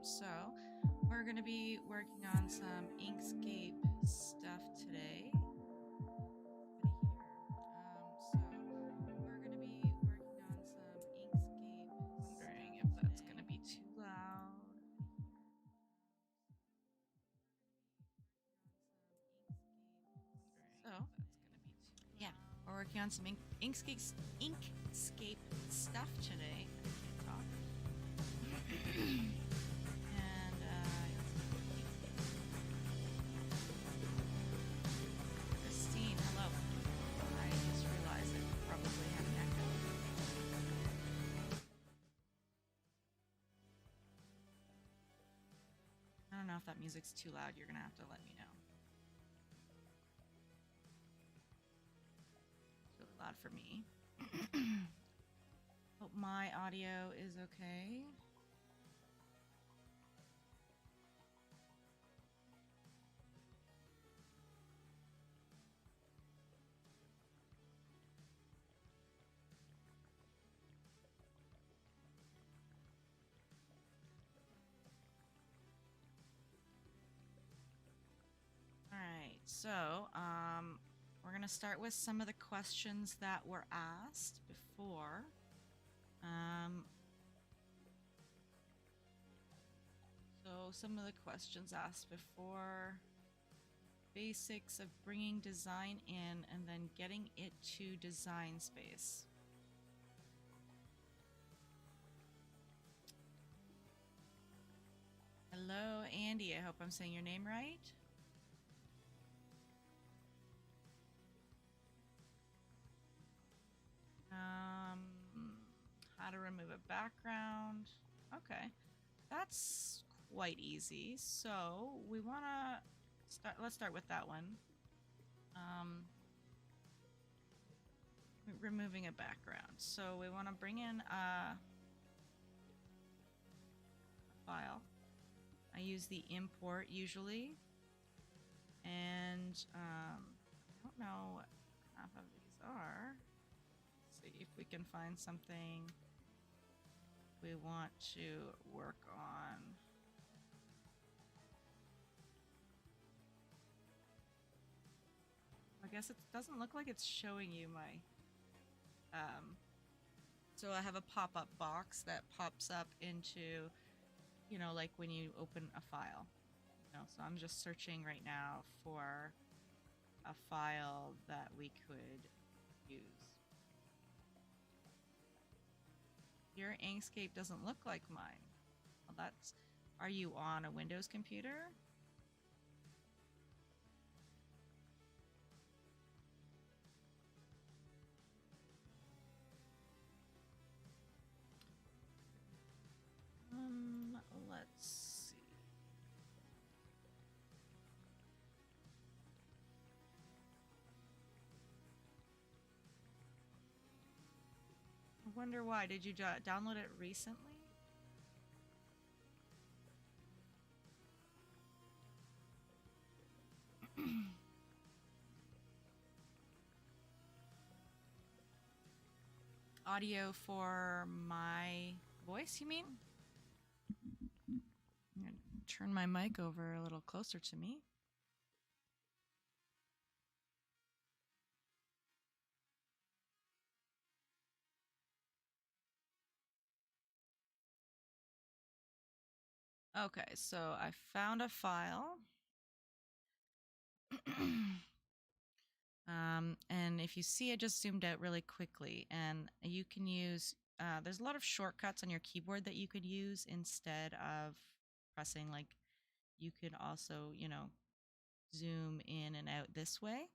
So we're going to be working on some Inkscape stuff today. Wondering if that's going to be too loud. So yeah, we're working on some Inkscape stuff today. I can't talk. Christine, hello. I just realized I probably had an echo. I don't know if that music's too loud. You're gonna have to let me know. It's really loud for me. Hope my audio is okay. Alright, so we're going to start with some of the questions that were asked before. So some of the questions asked before: basics of bringing design in and then getting it to design space. Hello, Andy. I hope I'm saying your name right. How to remove a background. Okay, that's quite easy. So we want to start. Let's start with that one. Um, removing a background. So we want to bring in a file. I use the import usually, and I don't know what half of these are. Let's see if we can find something we want to work on. I guess it doesn't look like it's showing you my so I have a pop-up box that pops up into, you know, like when you open a file. You know, so I'm just searching right now for a file that we could use. Your Inkscape doesn't look like mine. Well, that's. Are you on a Windows computer? Let's see. I wonder why. Did you download it recently? Audio for my voice, you mean? I'm going to turn my mic over a little closer to me. Okay, so I found a file. And if you see, I just zoomed out really quickly, and you can use, there's a lot of shortcuts on your keyboard that you could use instead of pressing, like, you could also, you know, zoom in and out this way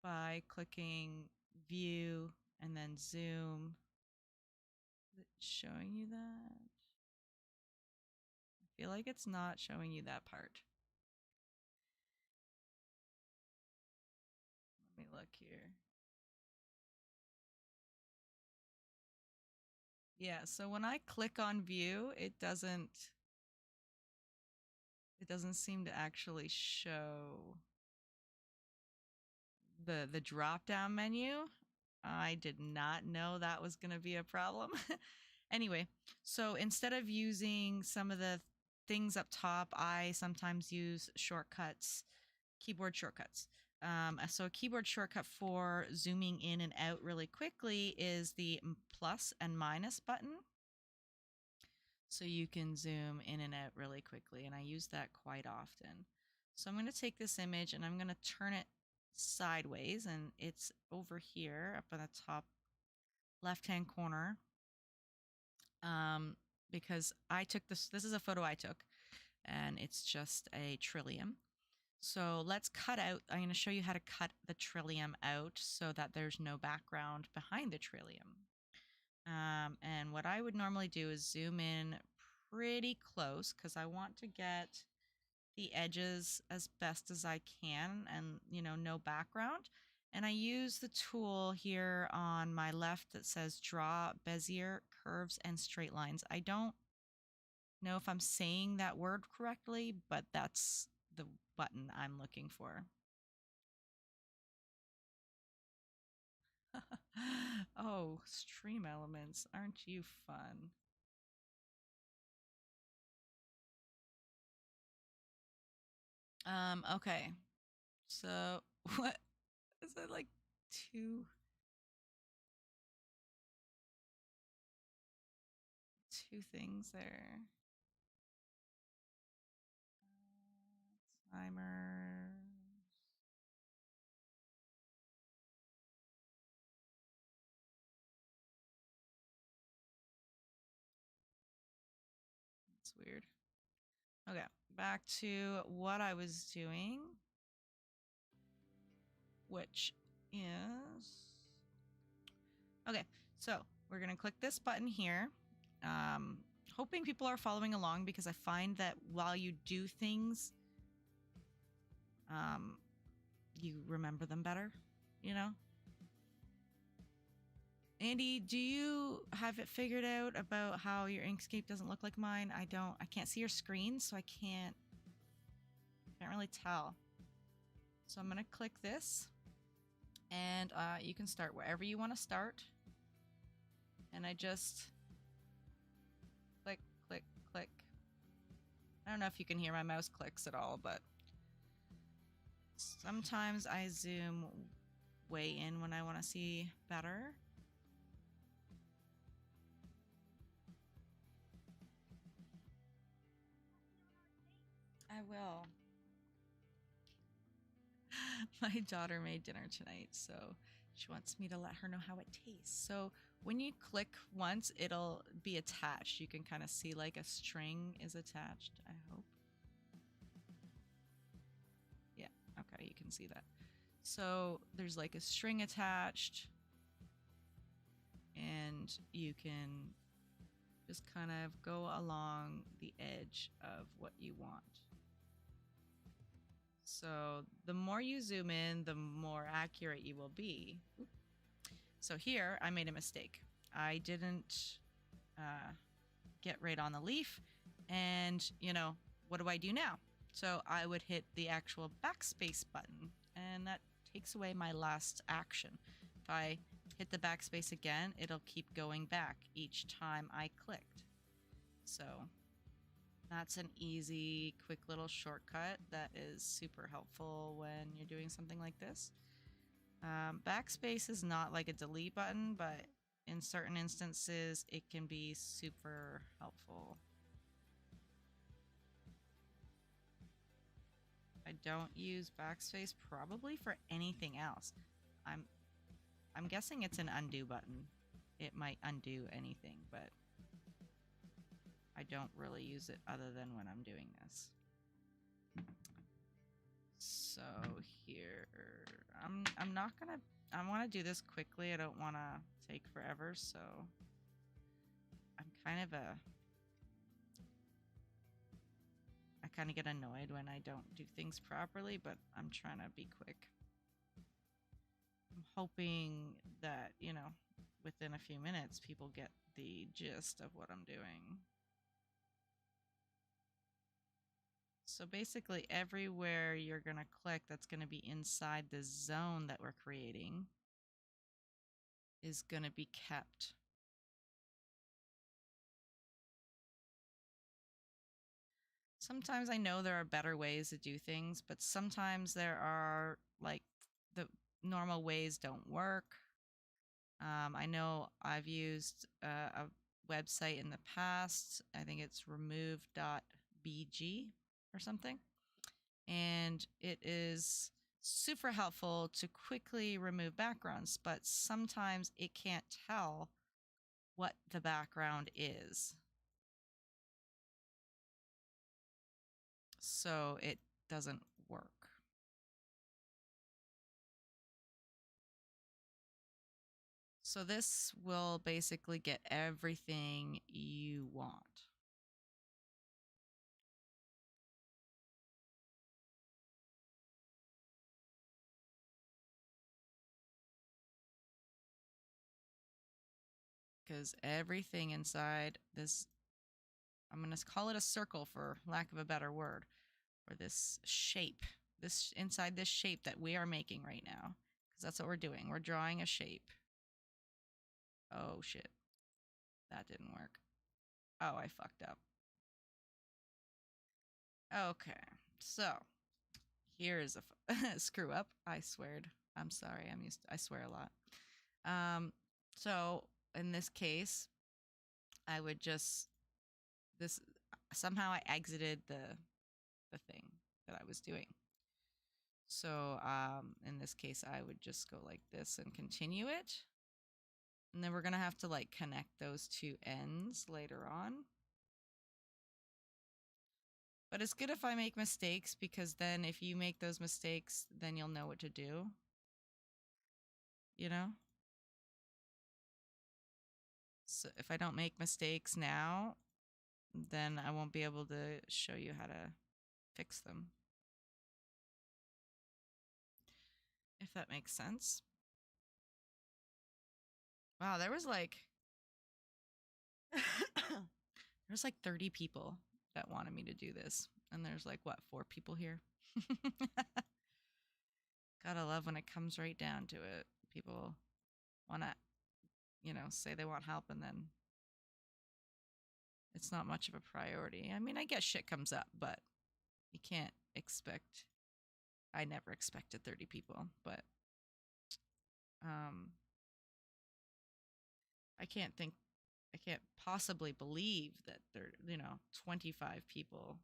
by clicking view and then zoom. Is it showing you that? I feel like it's not showing you that part. Let me look here. Yeah, so when I click on view, it doesn't seem to actually show the drop down menu. I did not know that was going to be a problem. Anyway, so instead of using some of the things up top, I sometimes use shortcuts, keyboard shortcuts. So a keyboard shortcut for zooming in and out really quickly is the plus and minus button. So you can zoom in and out really quickly, and I use that quite often. So I'm going to take this image and I'm going to turn it sideways, and it's over here up in the top left hand corner, because I took this is a photo I took, and it's just a trillium. So let's cut out, I'm going to show you how to cut the trillium out so that there's no background behind the trillium. And what I would normally do is zoom in pretty close because I want to get the edges as best as I can, and, you know, no background. And I use the tool here on my left that says draw Bezier curves and straight lines. I don't know if I'm saying that word correctly, but that's the button I'm looking for. Oh, stream elements, aren't you fun? Okay. So what is it, like two things there? Timers. It's weird. Okay, back to what I was doing, which is okay. So we're gonna click this button here. hoping people are following along because I find that while you do things, you remember them better, you know? Andy, do you have it figured out about how your Inkscape doesn't look like mine? I don't. I can't see your screen, so I can't really tell. So I'm going to click this, and you can start wherever you want to start. And I just click, click, click. I don't know if you can hear my mouse clicks at all, but sometimes I zoom way in when I want to see better. I will. My daughter made dinner tonight, so she wants me to let her know how it tastes. So when you click once, it'll be attached. You can kind of see like a string is attached, I hope. Yeah, okay, you can see that. So there's like a string attached, and you can just kind of go along the edge of what you want. So the more you zoom in, the more accurate you will be. So here I made a mistake. I didn't get right on the leaf, and you know, what do I do now? So I would hit the actual backspace button, and that takes away my last action. If I hit the backspace again, it'll keep going back each time I clicked. So that's an easy, quick little shortcut that is super helpful when you're doing something like this. Backspace is not like a delete button, but in certain instances, it can be super helpful. I don't use backspace probably for anything else. I'm guessing it's an undo button. It might undo anything, but I don't really use it other than when I'm doing this. So here, I'm not gonna, I want to do this quickly. I don't want to take forever, so I'm kind of I kind of get annoyed when I don't do things properly, but I'm trying to be quick. I'm hoping that, you know, within a few minutes, people get the gist of what I'm doing. So basically everywhere you're going to click that's going to be inside the zone that we're creating is going to be kept. Sometimes I know there are better ways to do things, but sometimes there are like the normal ways don't work. I know I've used a website in the past. I think it's remove.bg or something. And it is super helpful to quickly remove backgrounds, but sometimes it can't tell what the background is. So it doesn't work. So this will basically get everything you want. Because everything inside this, I'm going to call it a circle for lack of a better word, or this shape, this inside this shape that we are making right now, because that's what we're doing. We're drawing a shape. Oh shit, that didn't work. Oh, I fucked up. Okay, so here's a screw up. I sweared. I'm sorry. I swear a lot. So in this case, I would just this somehow I exited the thing that I was doing. So in this case, I would just go like this and continue it. And then we're going to have to like connect those two ends later on. But it's good if I make mistakes, because then if you make those mistakes, then you'll know what to do. You know? So if I don't make mistakes now, then I won't be able to show you how to fix them. If that makes sense. Wow, there was like 30 people that wanted me to do this. And there's like what, 4 people here? Gotta love when it comes right down to it. People want to, say they want help and then it's not much of a priority. I mean, I guess shit comes up, but you can't expect. I never expected 30 people, but um I can't think I can't possibly believe that there, 25 people.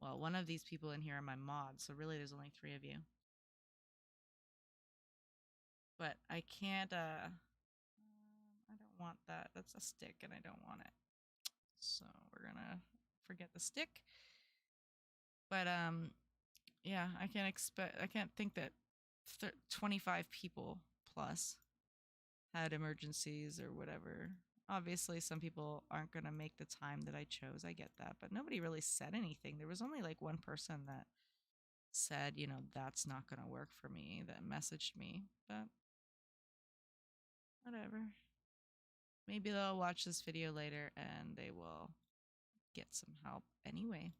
Well, one of these people in here are my mods, so really there's only 3 of you. But I can't I don't want that. That's a stick and I don't want it. So we're gonna forget the stick. But yeah, I can't think that 25 people plus had emergencies or whatever. Obviously, some people aren't going to make the time that I chose. I get that. But nobody really said anything. There was only like one person that said, that's not going to work for me, that messaged me. But whatever. Maybe they'll watch this video later and they will get some help anyway.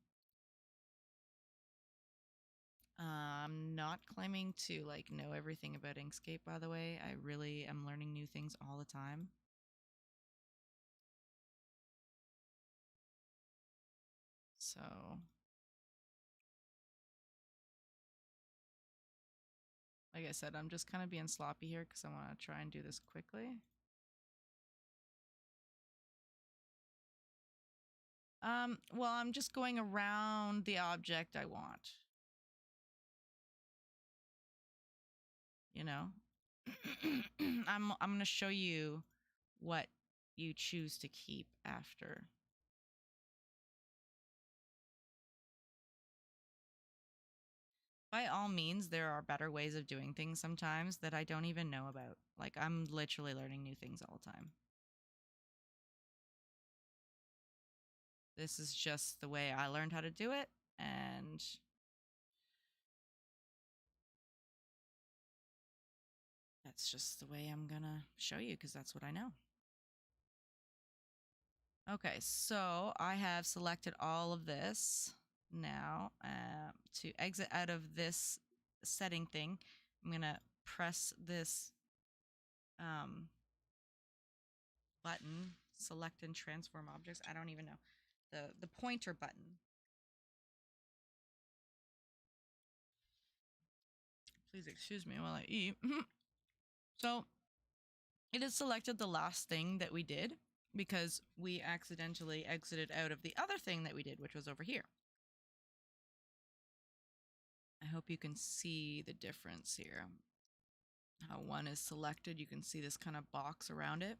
I'm not claiming to know everything about Inkscape, by the way. I really am learning new things all the time. So like I said, I'm just kind of being sloppy here because I want to try and do this quickly. Well, I'm just going around the object I want. I'm going to show you what you choose to keep after. By all means, there are better ways of doing things sometimes that I don't even know about. Like, I'm literally learning new things all the time. This is just the way I learned how to do it, and that's just the way I'm gonna show you because that's what I know. Okay, so I have selected all of this now. To exit out of this setting thing, I'm gonna press this button, select and transform objects. I don't even know. The pointer button. Please excuse me while I eat. So it has selected the last thing that we did because we accidentally exited out of the other thing that we did, which was over here. I hope you can see the difference here. How one is selected, you can see this kind of box around it.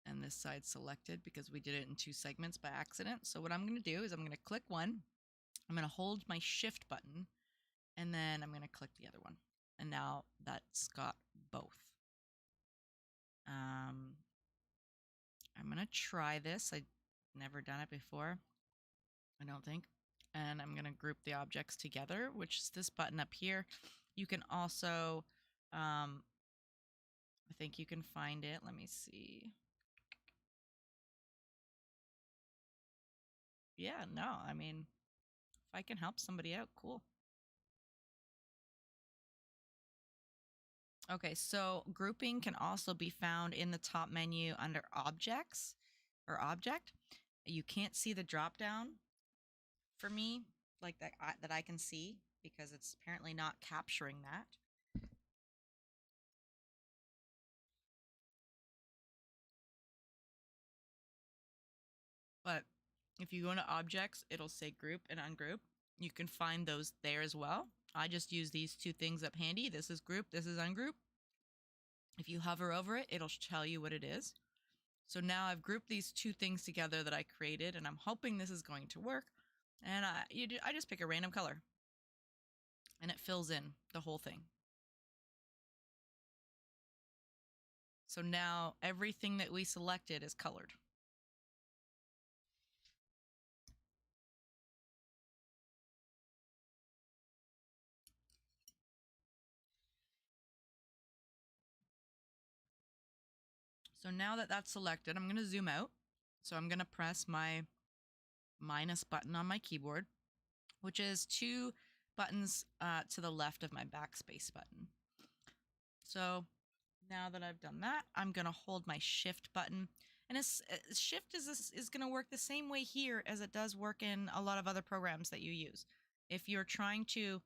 And this side selected because we did it in 2 segments by accident. So what I'm going to do is I'm going to click one, I'm going to hold my shift button, and then I'm going to click the other one. And now that's got both. I'm going to try this. I've never done it before, I don't think. And I'm going to group the objects together, which is this button up here. You can also, I think you can find it. Let me see. Yeah, no, I mean, if I can help somebody out, cool. Okay, so grouping can also be found in the top menu under objects or object. You can't see the drop down for me like that I can see because it's apparently not capturing that. But if you go into objects, it'll say group and ungroup. You can find those there as well. I just use these 2 things up handy. This is group, this is ungroup. If you hover over it, it'll tell you what it is. So now I've grouped these 2 things together that I created, and I'm hoping this is going to work. And I just pick a random color, and it fills in the whole thing. So now everything that we selected is colored. So now that that's selected, I'm going to zoom out. So I'm going to press my minus button on my keyboard, which is 2 buttons to the left of my backspace button. So now that I've done that, I'm going to hold my shift button. And shift is going to work the same way here as it does work in a lot of other programs that you use. If you're trying to,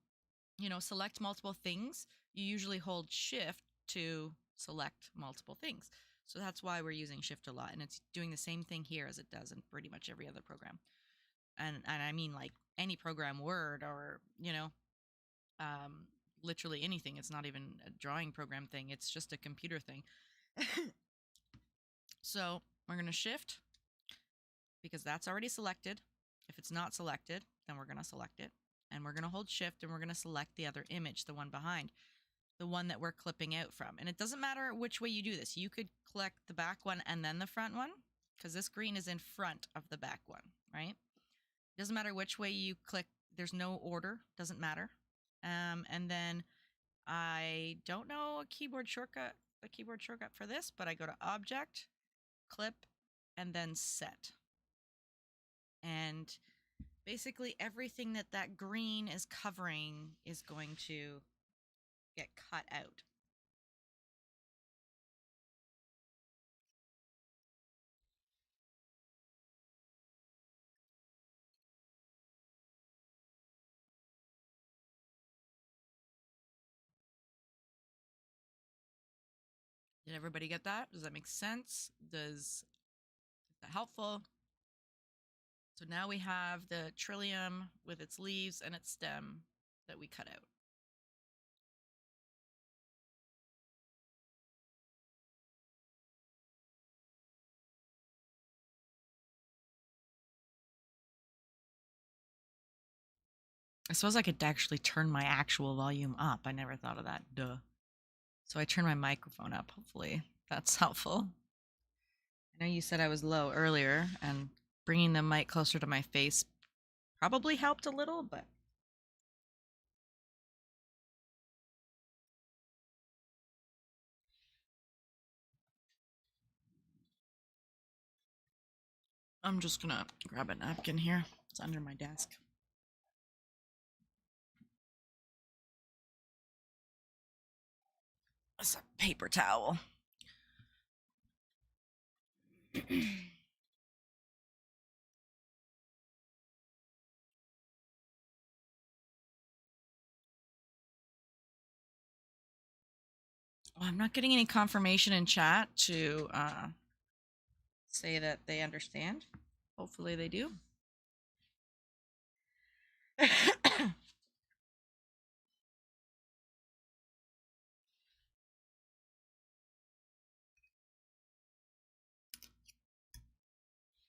select multiple things, you usually hold shift to select multiple things. So that's why we're using shift a lot. And it's doing the same thing here as it does in pretty much every other program. And I mean like any program, Word or, literally anything. It's not even a drawing program thing. It's just a computer thing. So we're going to shift because that's already selected. If it's not selected, then we're going to select it. And we're going to hold shift and we're going to select the other image, the one behind, the one that we're clipping out from. And it doesn't matter which way you do this. You could click the back one and then the front one, because this green is in front of the back one, right? It doesn't matter which way you click. There's no order. Doesn't matter. And then I don't know the keyboard shortcut for this, but I go to Object, Clip, and then Set. And basically everything that green is covering is going to get cut out. Did everybody get that? Does that make sense? Is that helpful? So now we have the trillium with its leaves and its stem that we cut out. I suppose I could actually turn my actual volume up. I never thought of that. Duh. So I turn my microphone up. Hopefully that's helpful. I know you said I was low earlier, and bringing the mic closer to my face probably helped a little, but I'm just gonna grab a napkin here. It's under my desk. It's a paper towel. Well, I'm not getting any confirmation in chat to say that they understand. Hopefully they do.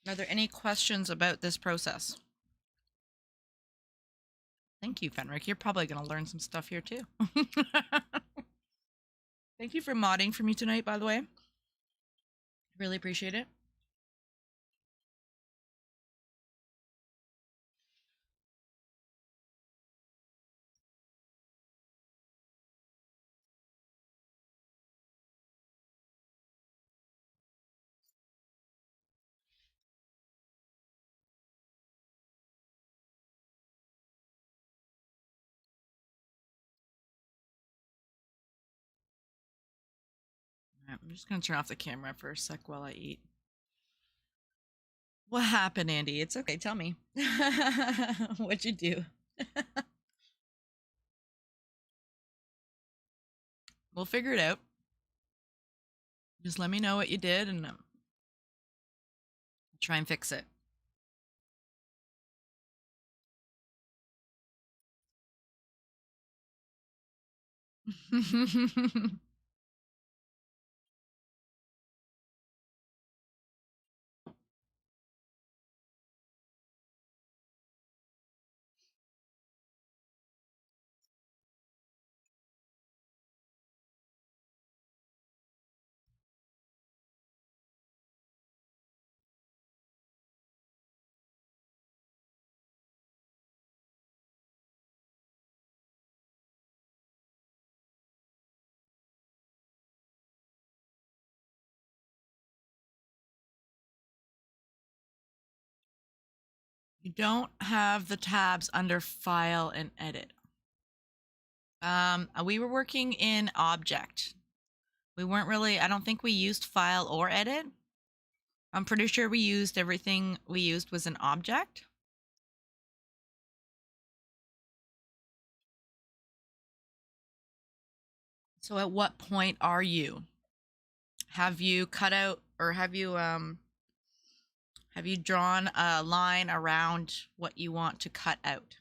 Are there any questions about this process? Thank you, Fenric. You're probably going to learn some stuff here too. Thank you for modding for me tonight, by the way. Really appreciate it. I'm just going to turn off the camera for a sec while I eat. What happened, Andy? It's okay. Tell me. What'd you do? We'll figure it out. Just let me know what you did and try and fix it. You don't have the tabs under File and Edit. We were working in Object. We weren't really, I don't think we used File or Edit. I'm pretty sure we used everything we used was an Object. So at what point are you? Have you cut out or have you drawn a line around what you want to cut out?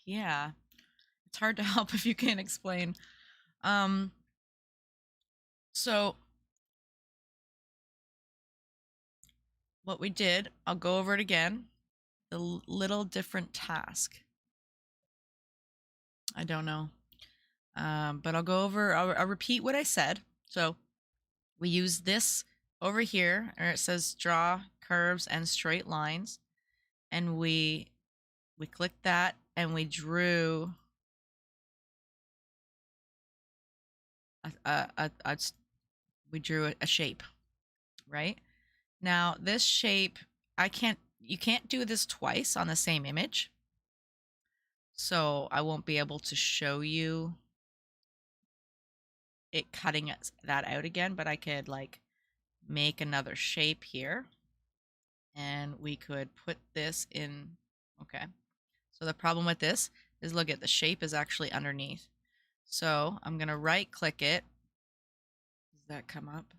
Yeah. It's hard to help if you can't explain. So what we did, I'll go over it again. The little different task. I don't know. But I'll go over, I'll repeat what I said. So we use this over here, or it says draw curves and straight lines. And we clicked that and we drew we drew a shape, right? Now this shape, you can't do this twice on the same image. So I won't be able to show you it cutting that out again, but I could like make another shape here and we could put this in. Okay. So the problem with this is, look at the shape is actually underneath. So I'm going to right click it. Does that come up?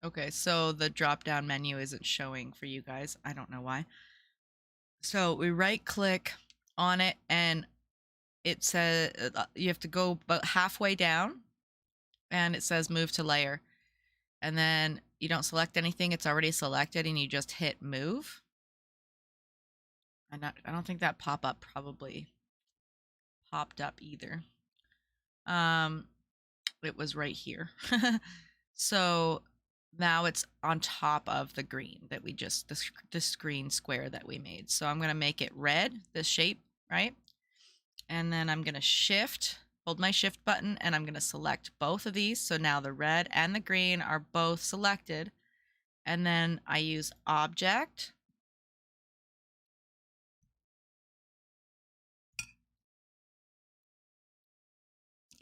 Okay, so the drop down menu isn't showing for you guys. I don't know why. So we right click on it and it says you have to go about halfway down and it says move to layer. And then you don't select anything, it's already selected and you just hit move. I don't think that pop-up probably popped up either. It was right here. So now it's on top of the green that we just, this green square that we made. So I'm going to make it red, this shape, right? And then I'm going to hold my shift button, and I'm going to select both of these. So now the red and the green are both selected. And then I use object.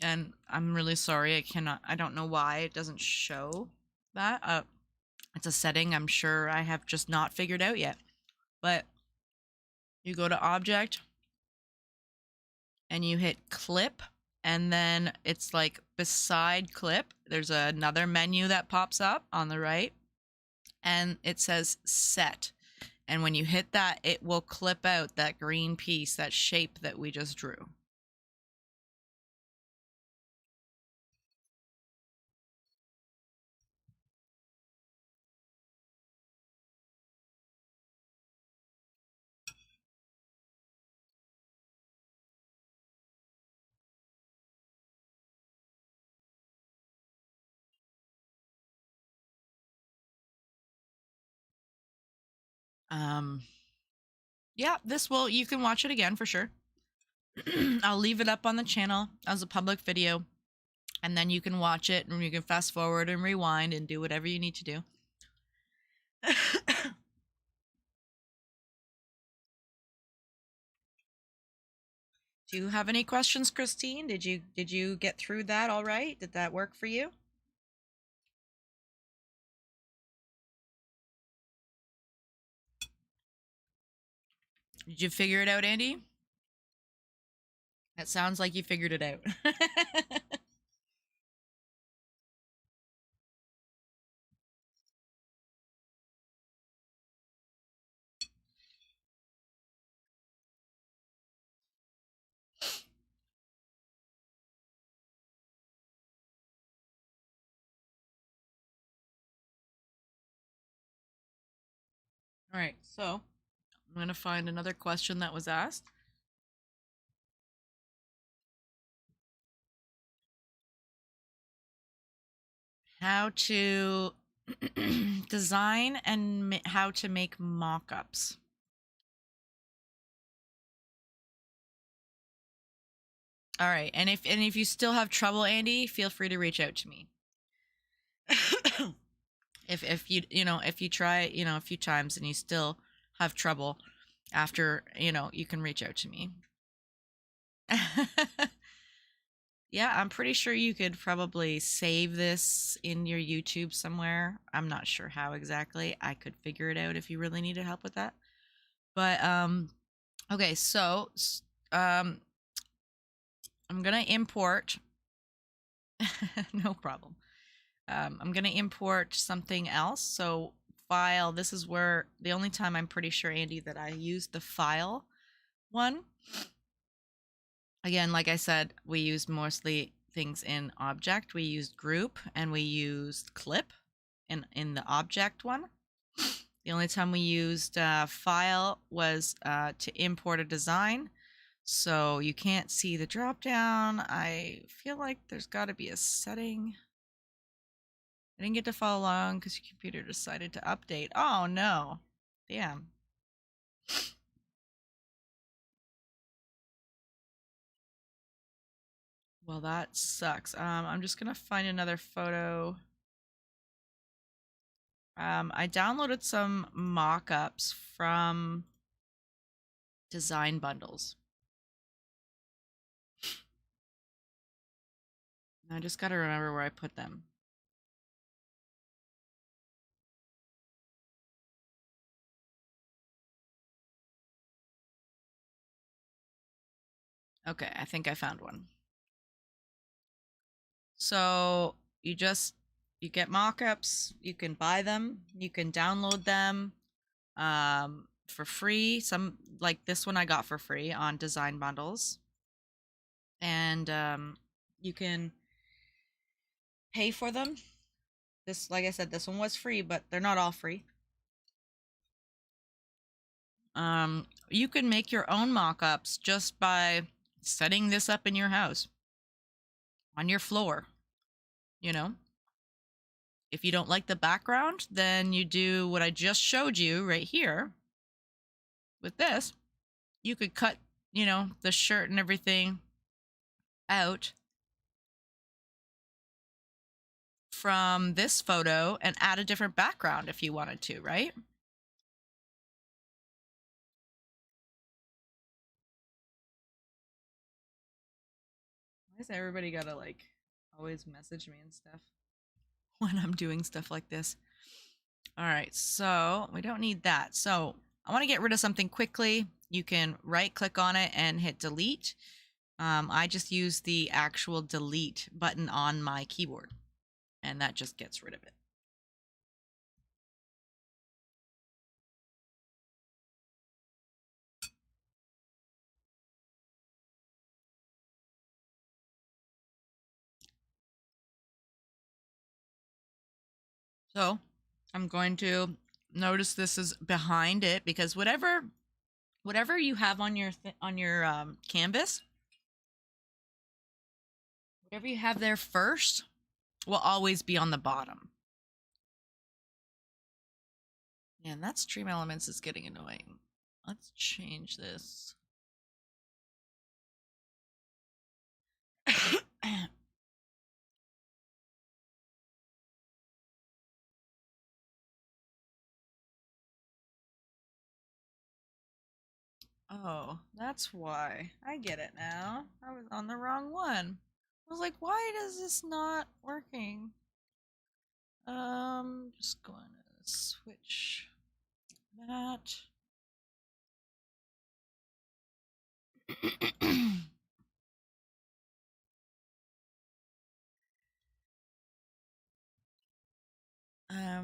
And I'm really sorry, I don't know why it doesn't show that. It's a setting I'm sure I have just not figured out yet. But you go to object and you hit clip, and then it's like beside clip, there's another menu that pops up on the right and it says set. And when you hit that, it will clip out that green piece, that shape that we just drew. Yeah, you can watch it again for sure. I'll leave it up on the channel as a public video, and then you can watch it and you can fast forward and rewind and do whatever you need to do. Do you have any questions, Christine? Did you get through that all right? Did that work for you? Did you figure it out, Andy? That sounds like you figured it out. All right, so I'm going to find another question that was asked. How to design and how to make mock-ups. All right, and if you still have trouble, Andy, feel free to reach out to me. if you try a few times and you still have trouble after, you can reach out to me. Yeah, I'm pretty sure you could probably save this in your YouTube somewhere. I'm not sure how exactly. I could figure it out if you really needed help with that. But okay, so um I'm gonna import. No problem. I'm gonna import something else. So file. This is where the only time I'm pretty sure, Andy, that I used the file one. Again, like I said, we used mostly things in object. We used group and we used clip in the object one. The only time we used file was to import a design. So you can't see the drop down. I feel like there's got to be a setting. I didn't get to follow along because your computer decided to update. Oh no. Damn. Well, that sucks. I'm just gonna find another photo. I downloaded some mock-ups from design bundles. I just gotta remember where I put them. Okay, I think I found one. So you get mock-ups, you can buy them, you can download them for free. Some like this one I got for free on design bundles. And you can pay for them. This, like I said, this one was free, but they're not all free. You can make your own mock-ups just by setting this up in your house on your floor. You know, if you don't like the background, then you do what I just showed you right here with this. You could cut, the shirt and everything out from this photo and add a different background if you wanted to, right? Why does everybody gotta like always message me and stuff when I'm doing stuff like this? All right, so we don't need that. So I want to get rid of something quickly. You can right click on it and hit delete. I just use the actual delete button on my keyboard, and that just gets rid of it. So I'm going to notice this is behind it because whatever you have on your canvas, whatever you have there first will always be on the bottom. Man, that stream elements is getting annoying. Let's change this. Oh, that's why. I get it now. I was on the wrong one. I was like, why is this not working? Just going to switch that.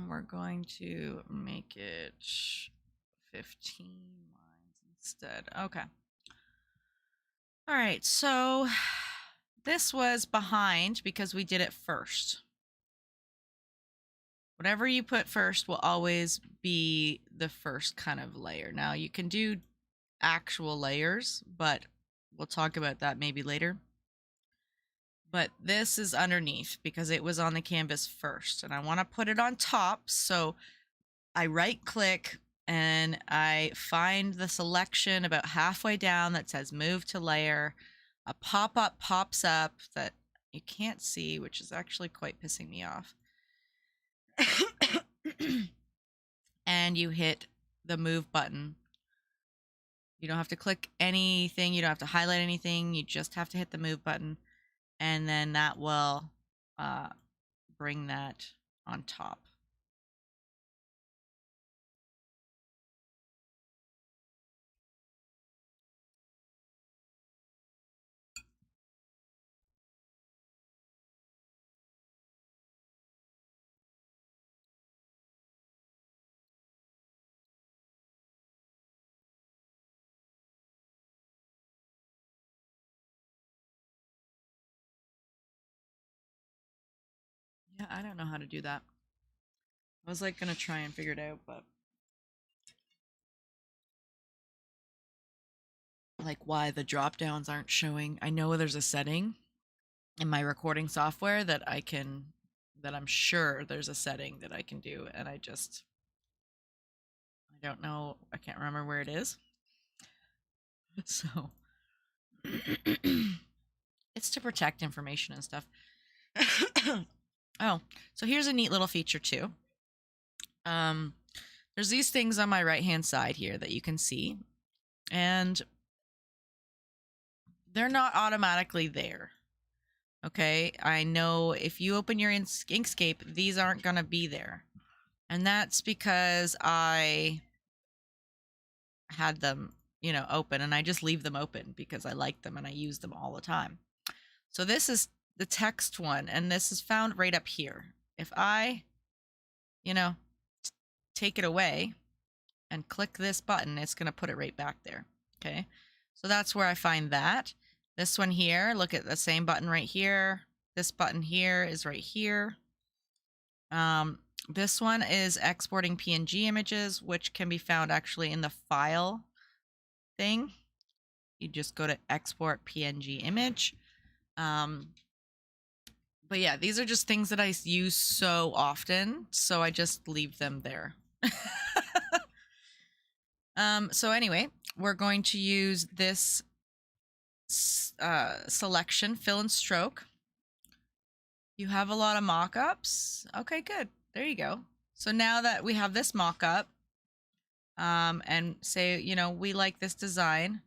We're going to make it 15 lines instead. Okay. All right, so this was behind because we did it first. whatever you put first will always be the first kind of layer. Now you can do actual layers, but we'll talk about that maybe later. But this is underneath because it was on the canvas first, and I want to put it on top. So I right click and I find the selection about halfway down that says move to layer. A pop-up pops up that you can't see, which is actually quite pissing me off. And you hit the move button. You don't have to click anything. You don't have to highlight anything. You just have to hit the move button. And then that will bring that on top. Yeah, I don't know how to do that. I was like gonna try and figure it out, but like why the drop downs aren't showing. I know there's a setting in my recording software that I'm sure there's a setting that I can do, and I don't know, I can't remember where it is. So it's to protect information and stuff. Oh, so here's a neat little feature too. There's these things on my right hand side here that you can see, and they're not automatically there. Okay, I know if you open your Inkscape, these aren't going to be there. And that's because I had them, open, and I just leave them open because I like them and I use them all the time. So this is the text one, and this is found right up here. If I, take it away and click this button, it's going to put it right back there. Okay, so that's where I find that. This one here, look at the same button right here. This button here is right here. This one is exporting PNG images, which can be found actually in the file thing. You just go to export PNG image. But yeah, these are just things that I use so often, so I just leave them there. So anyway, we're going to use this selection, fill and stroke. You have a lot of mock-ups. Okay, good. There you go. So now that we have this mock-up, and say, we like this design.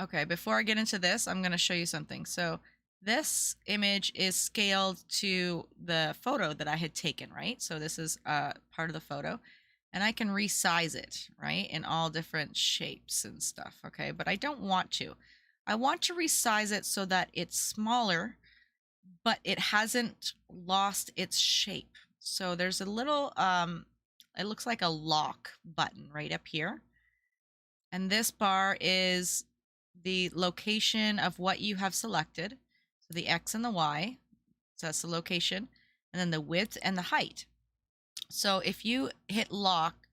Okay, before I get into this, I'm going to show you something. So this image is scaled to the photo that I had taken, right? So this is part of the photo. And I can resize it, right, in all different shapes and stuff, okay? But I don't want to. I want to resize it so that it's smaller, but it hasn't lost its shape. So there's a little, it looks like a lock button right up here. And this bar is the location of what you have selected. So the X and the Y, so that's the location, and then the width and the height. So if you hit lock,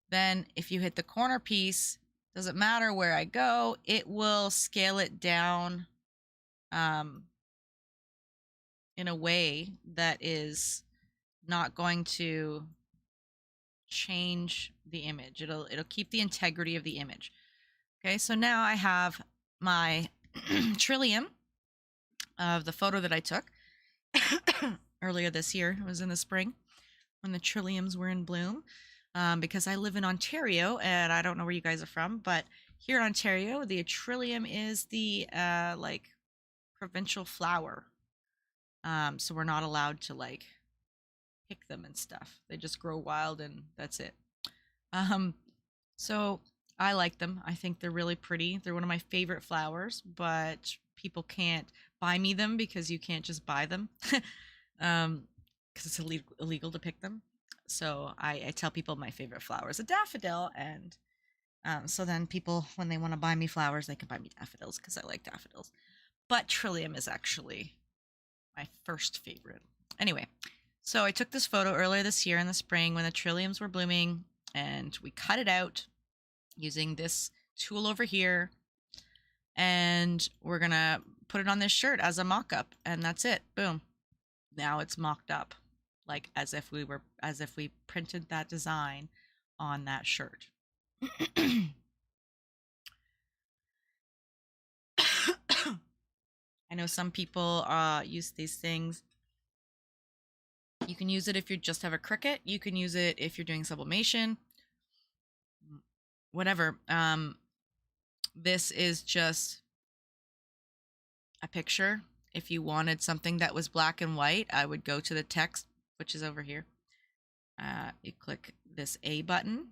then if you hit the corner piece, doesn't matter where I go, it will scale it down in a way that is not going to change the image. It'll keep the integrity of the image. Okay, so now I have my trillium of the photo that I took earlier this year. It was in the spring when the trilliums were in bloom. Because I live in Ontario, and I don't know where you guys are from, but here in Ontario, the trillium is the like provincial flower. So we're not allowed to like pick them and stuff. They just grow wild, and that's it. So I like them. I think they're really pretty. They're one of my favorite flowers, but people can't buy me them because you can't just buy them. Because it's illegal to pick them. So I tell people my favorite flower is a daffodil, and so then people, when they want to buy me flowers, they can buy me daffodils because I like daffodils. But trillium is actually my first favorite. Anyway, So I took this photo earlier this year in the spring when the trilliums were blooming, and we cut it out using this tool over here, and we're gonna put it on this shirt as a mock-up, and that's it. Boom. Now it's mocked up, like as if we printed that design on that shirt. I know some people use these things. You can use it if you just have a Cricut. You can use it if you're doing sublimation. Whatever. This is just a picture. If you wanted something that was black and white, I would go to the text, which is over here. You click this A button,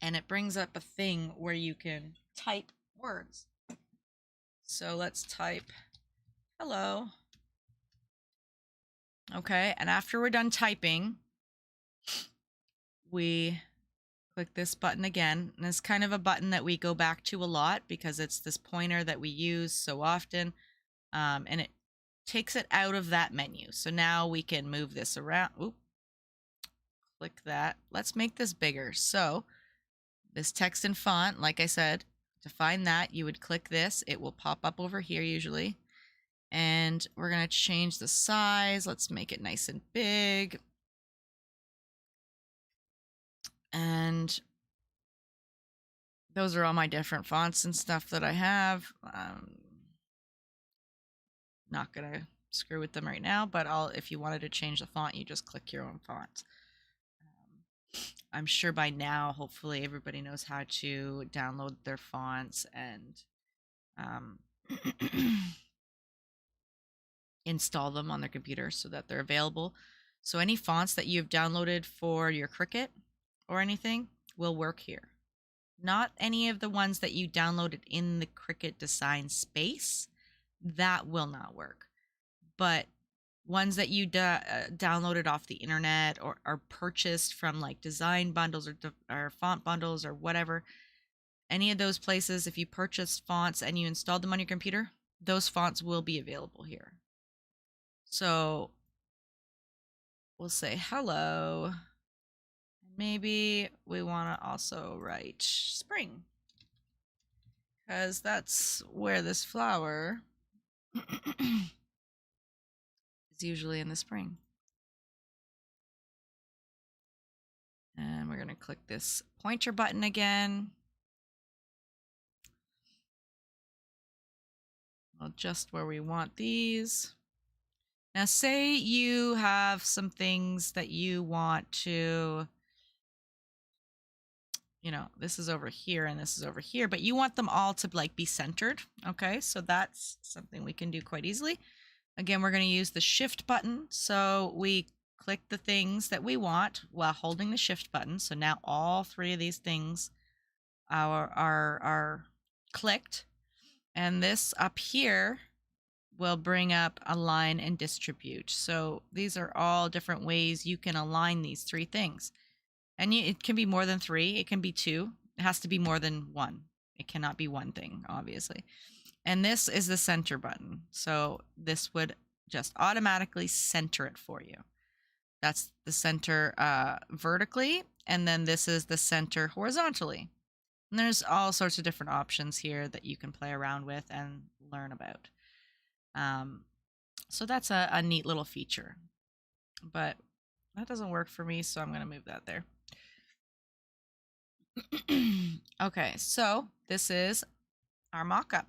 and it brings up a thing where you can type words. So let's type hello. Okay, and after we're done typing, we click this button again, and it's kind of a button that we go back to a lot because it's this pointer that we use so often, and it takes it out of that menu. So now we can move this around. Oop. Click that. Let's make this bigger. So this text and font, like I said, to find that, you would click this. It will pop up over here usually. And we're going to change the size. Let's make it nice and big. And those are all my different fonts and stuff that I have. Not going to screw with them right now, but if you wanted to change the font, you just click your own font. I'm sure by now, hopefully everybody knows how to download their fonts and install them on their computer so that they're available. So any fonts that you've downloaded for your Cricut or anything will work here. Not any of the ones that you downloaded in the Cricut design space. That will not work. But ones that you downloaded off the internet or are purchased from like design bundles or font bundles or whatever, any of those places, if you purchased fonts and you installed them on your computer, those fonts will be available here. So we'll say hello. Maybe we want to also write spring, because that's where this flower is usually in the spring. And we're going to click this pointer button again. We'll adjust where we want these. Now, say you have some things that you want to, this is over here and this is over here, but you want them all to like be centered. Okay, so that's something we can do quite easily. Again, we're going to use the shift button. So we click the things that we want while holding the shift button. So now all three of these things are clicked. And this up here will bring up align and distribute. So these are all different ways you can align these three things. And it can be more than three. It can be two. It has to be more than one. It cannot be one thing, obviously. And this is the center button. So this would just automatically center it for you. That's the center vertically. And then this is the center horizontally. And there's all sorts of different options here that you can play around with and learn about. So that's a neat little feature. But that doesn't work for me, so I'm going to move that there. Okay, so this is our mock-up.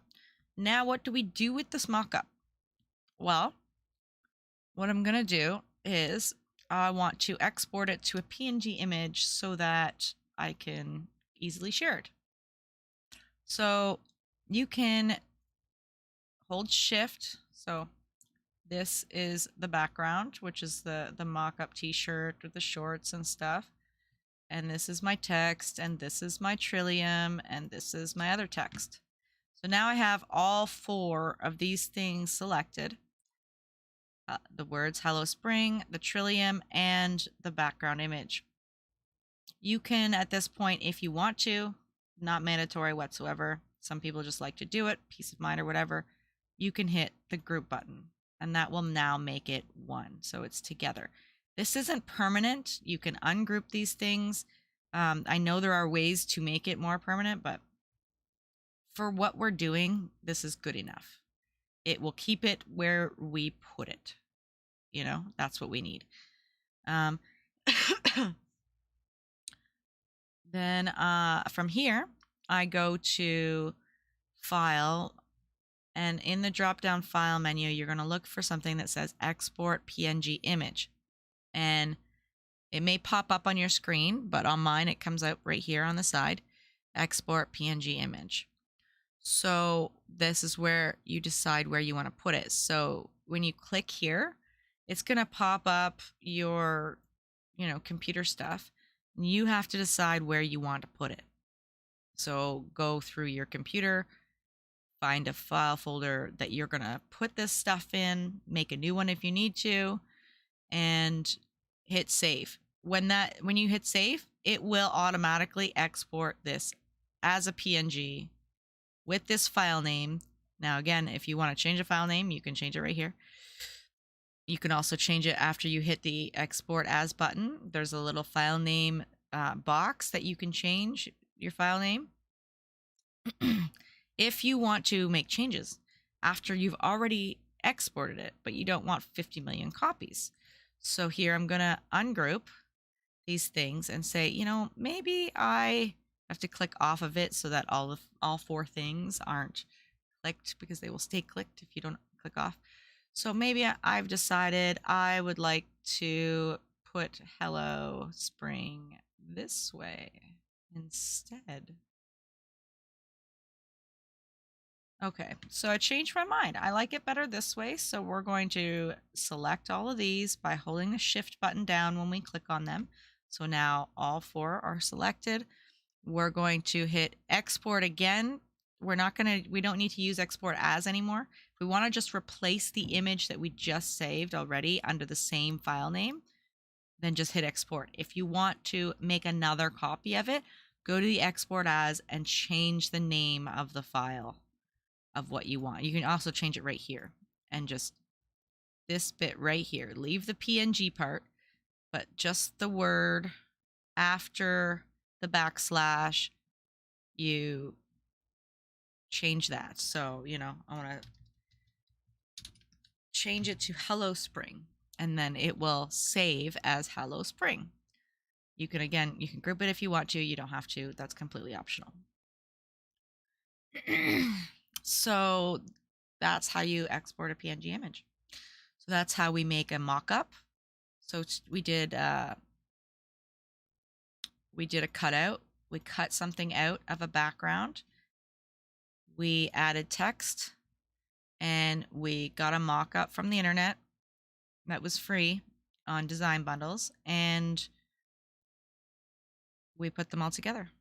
Now, what do we do with this mock-up? Well, what I'm going to do is I want to export it to a PNG image so that I can easily share it. So you can hold shift. So this is the background, which is the mock-up t-shirt with the shorts and stuff. And this is my text, and this is my trillium, and this is my other text. So now I have all four of these things selected. The words Hello Spring, the trillium, and the background image. You can, at this point, if you want to, not mandatory whatsoever. Some people just like to do it, peace of mind or whatever. You can hit the group button, and that will now make it one. So it's together. This isn't permanent. You can ungroup these things. I know there are ways to make it more permanent, but for what we're doing, this is good enough. It will keep it where we put it. You know, that's what we need. Then from here, I go to File, and in the drop-down File menu, you're going to look for something that says Export PNG Image. And it may pop up on your screen, but on mine, it comes out right here on the side, Export PNG Image. So this is where you decide where you want to put it. So when you click here, it's going to pop up your, computer stuff. You have to decide where you want to put it. So go through your computer, find a file folder that you're going to put this stuff in, make a new one if you need to, and hit save. When you hit save, it will automatically export this as a PNG with this file name. Now, again, if you want to change a file name, you can change it right here. You can also change it after you hit the export as button. There's a little file name box that you can change your file name. If you want to make changes after you've already exported it, but you don't want 50 million copies. So here I'm going to ungroup these things and say, maybe I have to click off of it so that all four things aren't clicked, because they will stay clicked if you don't click off. So maybe I've decided I would like to put Hello Spring this way instead. Okay, so I changed my mind. I like it better this way. So we're going to select all of these by holding the Shift button down when we click on them. So now all four are selected. We're going to hit export again. We don't need to use export as anymore. If we want to just replace the image that we just saved already under the same file name, then just hit export. If you want to make another copy of it, go to the export as and change the name of the file of what you want. You can also change it right here, and just this bit right here. Leave the PNG part, but just the word after the backslash, you change that. So, I want to change it to Hello Spring, and then it will save as Hello Spring. You can group it if you want to. You don't have to. That's completely optional. So that's how you export a PNG image. So that's how we make a mock-up. So we did a cutout. We cut something out of a background. We added text, and we got a mock-up from the internet that was free on Design Bundles, and we put them all together.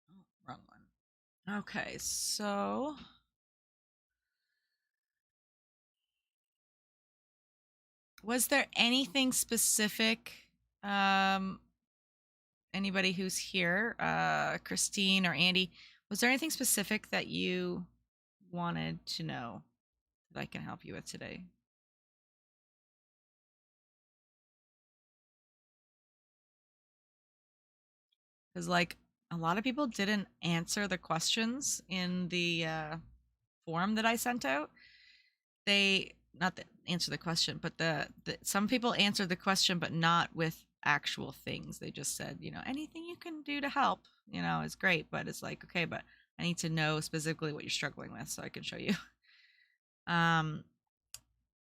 Oh, wrong one. Okay, so was there anything specific, anybody who's here, Christine or Andy, was there anything specific that you wanted to know that I can help you with today? Because a lot of people didn't answer the questions in the form that I sent out. They not that answer the question, but some people answered the question, but not with actual things. They just said, anything you can do to help, is great. But it's like, okay, but I need to know specifically what you're struggling with so I can show you.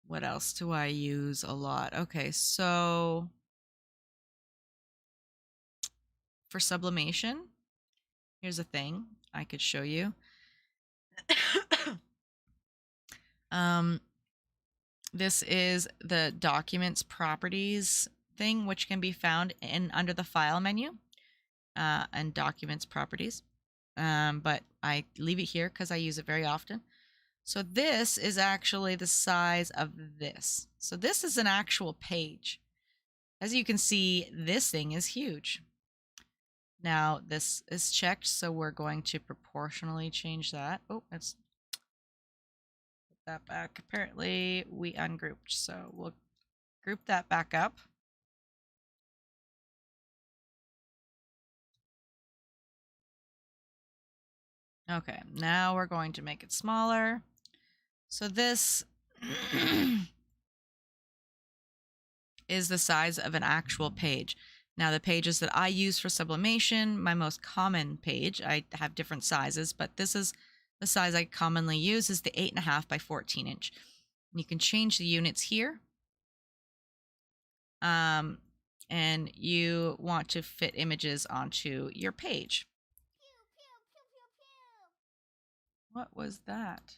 What else do I use a lot? Okay, so for sublimation, here's a thing I could show you. This is the documents properties thing, which can be found under the file menu and documents properties. But I leave it here because I use it very often. So this is actually the size of this. So this is an actual page. As you can see, this thing is huge. Now this is checked, so we're going to proportionally change that. Oh, let's put that back. Apparently we ungrouped, so we'll group that back up. Okay, now we're going to make it smaller. So this is the size of an actual page. Now the pages that I use for sublimation, my most common page, I have different sizes, but this is the size I commonly use, is the 8.5 by 14 inch. You can change the units here. And you want to fit images onto your page. What was that?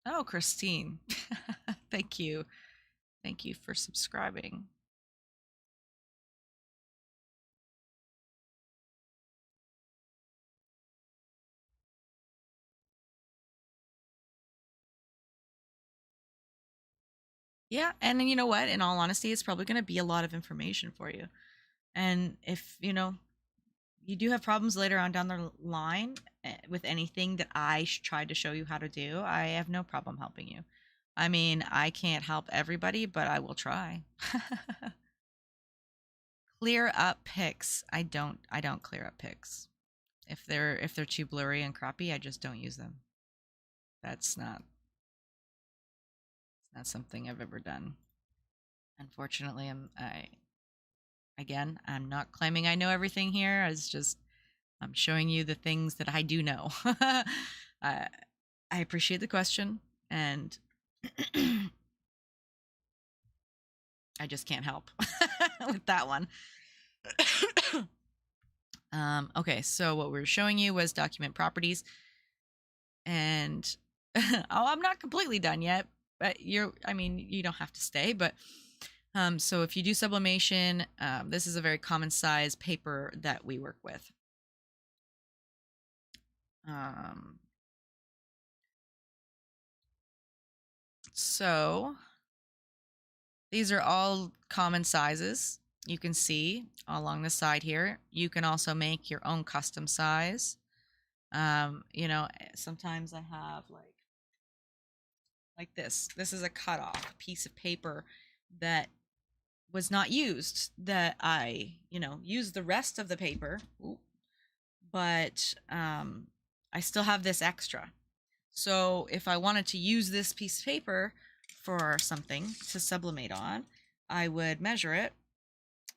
Oh, Christine. Thank you. Thank you for subscribing. Yeah, and you know what? In all honesty, it's probably going to be a lot of information for you. And if, you do have problems later on down the line with anything that I tried to show you how to do, I have no problem helping you. I mean, I can't help everybody, but I will try. Clear up pics. I don't clear up pics. If they're too blurry and crappy, I just don't use them. That's not something I've ever done. Unfortunately, I'm not claiming I know everything here. I'm showing you the things that I do know. I appreciate the question, and I just can't help with that one. Okay, so what we're showing you was document properties, and oh, I'm not completely done yet, but you don't have to stay, but so if you do sublimation, this is a very common size paper that we work with. So these are all common sizes. You can see along the side here. You can also make your own custom size. Sometimes I have like this. This is a cut off piece of paper that was not used, that I, used the rest of the paper. Ooh, but I still have this extra. So if I wanted to use this piece of paper for something to sublimate on, I would measure it.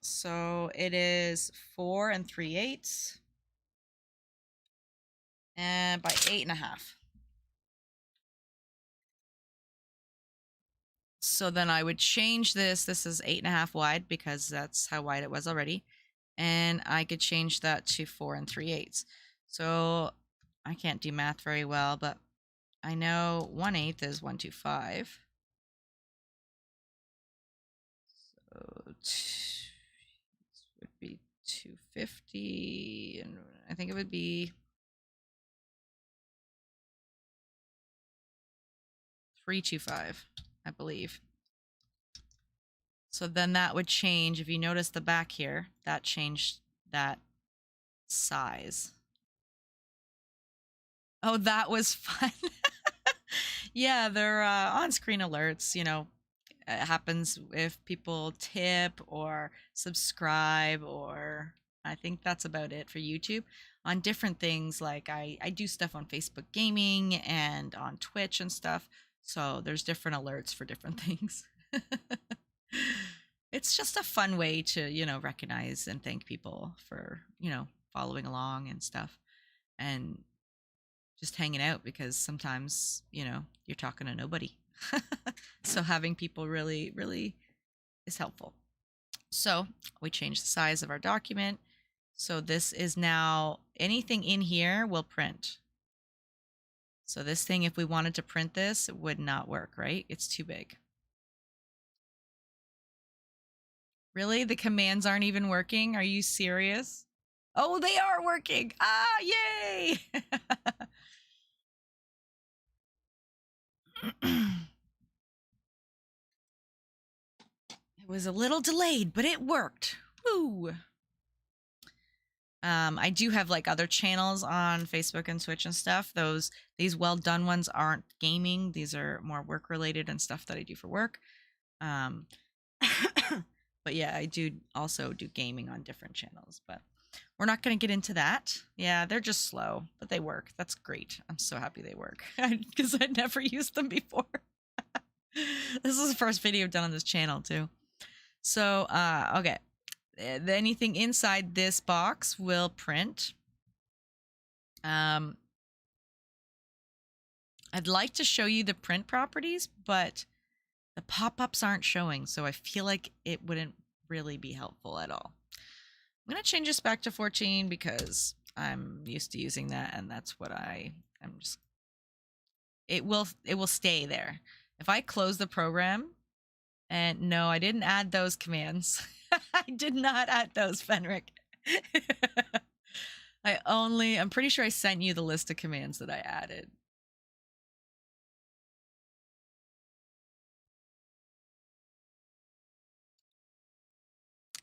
So it is 4 3/8 and by 8.5. So then I would change this. This is 8.5 wide because that's how wide it was already. And I could change that to 4 3/8. So I can't do math very well, but I know 1/8 is 125. So this would be 250, and I think it would be 325, I believe. So then that would change. If you notice the back here, that changed that size. Oh, that was fun. Yeah, they're on-screen alerts. It happens if people tip or subscribe, or I think that's about it for YouTube. On different things, like I do stuff on Facebook Gaming and on Twitch and stuff. So there's different alerts for different things. It's just a fun way to, recognize and thank people for, following along and stuff. And just hanging out, because sometimes, you're talking to nobody. So having people really, really is helpful. So we changed the size of our document. So this is now, anything in here will print. So this thing, if we wanted to print this, it would not work, right? It's too big. Really? The commands aren't even working? Are you serious? Oh, they are working. Ah, yay. was a little delayed, but it worked. Woo! I do have like other channels on Facebook and Twitch and stuff. These well done ones aren't gaming. These are more work related and stuff that I do for work. Um, but yeah, I do also do gaming on different channels, but we're not going to get into that. Yeah, they're just slow, but they work. That's great. I'm so happy they work because I'd never used them before. This is the first video done on this channel too. So, okay. Anything inside this box will print. I'd like to show you the print properties, but the pop-ups aren't showing, so I feel like it wouldn't really be helpful at all. I'm going to change this back to 14 because I'm used to using that, and that's what I'm just... It will stay there. If I close the program, and no, I didn't add those commands. I did not add those, Fenric. I'm pretty sure I sent you the list of commands that I added.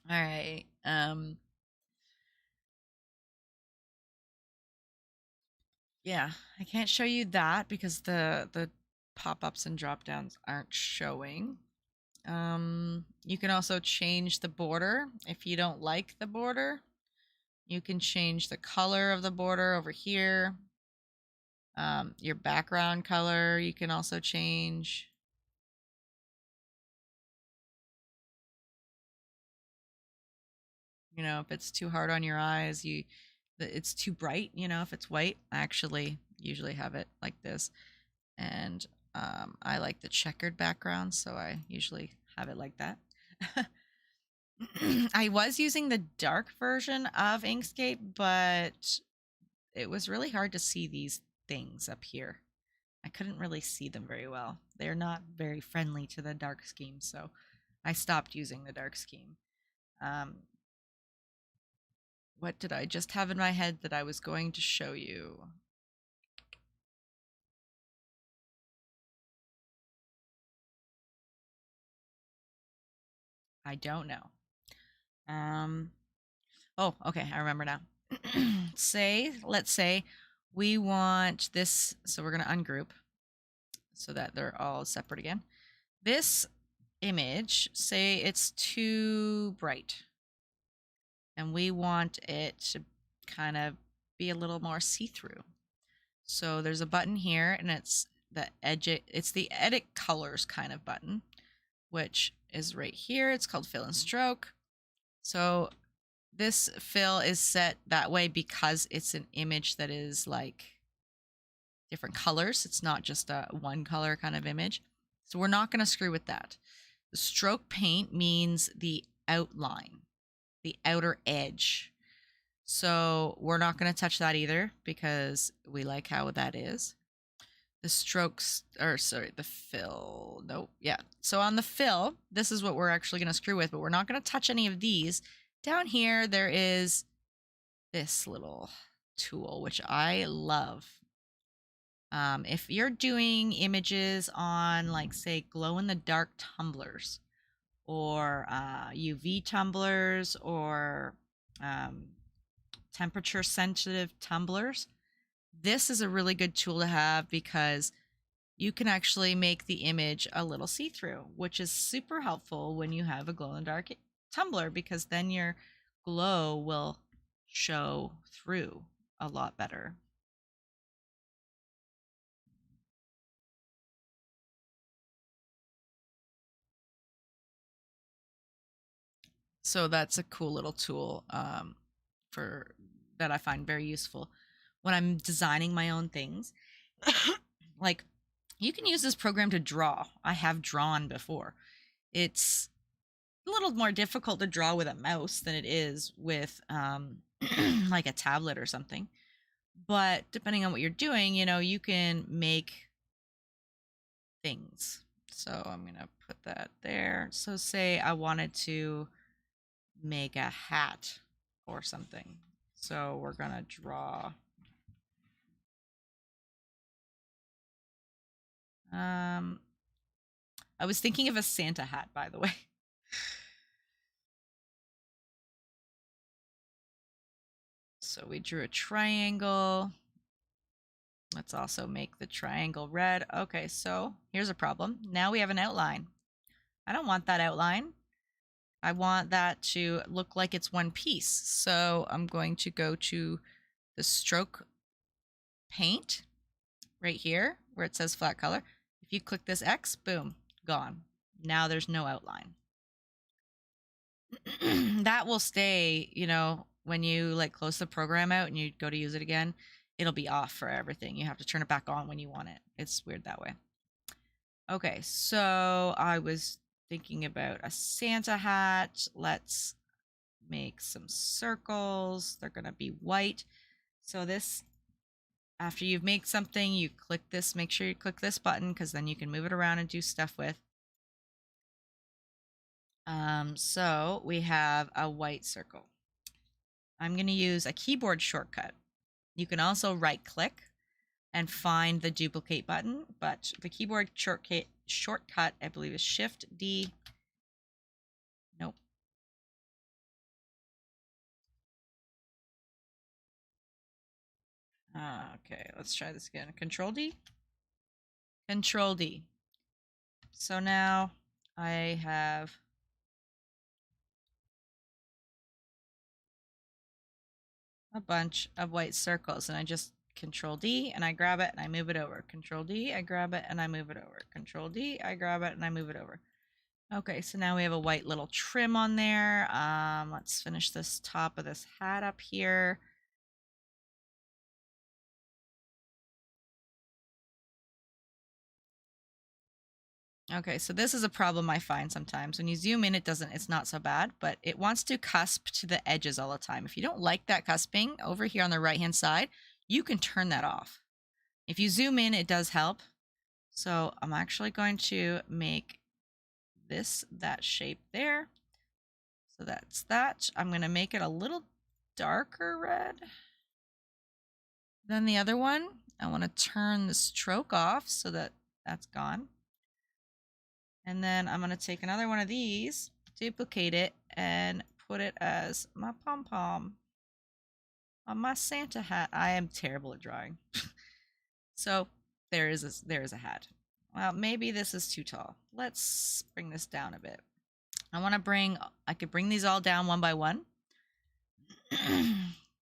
All right. Yeah, I can't show you that because the pop-ups and drop-downs aren't showing. You can also change the border if you don't like the border. You can change the color of the border over here. Your background color you can also change. You know, if it's too hard on your eyes, it's too bright, you know, if it's white, I actually usually have it like this. And I like the checkered background, so I usually have it like that. I was using the dark version of Inkscape, but it was really hard to see these things up here. I couldn't really see them very well. They're not very friendly to the dark scheme, so I stopped using the dark scheme. What did I just have in my head that I was going to show you? I don't know. Oh, okay, I remember now. Let's say we want this, so we're going to ungroup so that they're all separate again. This image, say it's too bright, and we want it to kind of be a little more see-through. So there's a button here, and it's the edit colors kind of button, which is right here. It's called fill and stroke. So this fill is set that way because it's an image that is like different colors. It's not just a one color kind of image. So we're not going to screw with that. The stroke paint means the outline, the outer edge. So we're not going to touch that either because we like how that is. The strokes, or sorry, the fill. Nope. Yeah. So on the fill, this is what we're actually going to screw with, but we're not going to touch any of these. Down here, there is this little tool, which I love. If you're doing images on, like, say, glow-in-the-dark tumblers or UV tumblers or temperature-sensitive tumblers, this is a really good tool to have because you can actually make the image a little see-through, which is super helpful when you have a glow-in-the-dark tumbler because then your glow will show through a lot better. So that's a cool little tool for that I find very useful when I'm designing my own things. Like, you can use this program to draw. I have drawn before. It's a little more difficult to draw with a mouse than it is with like a tablet or something. But depending on what you're doing, you know, you can make things. So I'm going to put that there. So say I wanted to make a hat or something. So we're going to draw. I was thinking of a Santa hat, by the way. So we drew a triangle. Let's also make the triangle red. Okay, so here's a problem. Now we have an outline. I don't want that outline. I want that to look like it's one piece. So I'm going to go to the stroke paint right here where it says flat color. If you click this X, boom, gone. Now there's no outline. That will stay, you know, when you like close the program out and you go to use it again, it'll be off for everything. You have to turn it back on when you want it. It's weird that way. Okay, so I was thinking about a Santa hat. Let's make some circles. They're going to be white. So this, after you've made something, you click this, make sure you click this button because then you can move it around and do stuff with. So we have a white circle. I'm going to use a keyboard shortcut. You can also right click and find the duplicate button, but the keyboard shortcut, I believe, is Shift D. Nope. Okay, let's try this again. Control D. Control D. So now I have a bunch of white circles, and I just Control D and I grab it and I move it over. Control D, I grab it and I move it over. Control D, I grab it and I move it over. Okay, so now we have a white little trim on there. Let's finish this top of this hat up here. Okay, so this is a problem I find sometimes. When you zoom in, it's not so bad, but it wants to cusp to the edges all the time. If you don't like that cusping over here on the right-hand side, you can turn that off. If you zoom in, it does help. So I'm actually going to make this, that shape there. So that's that. I'm going to make it a little darker red than the other one. I want to turn the stroke off so that that's gone. And then I'm going to take another one of these, duplicate it, and put it as my pom-pom on my Santa hat. I am terrible at drawing. So there is a hat. Well, maybe this is too tall. Let's bring this down a bit. I could bring these all down one by one.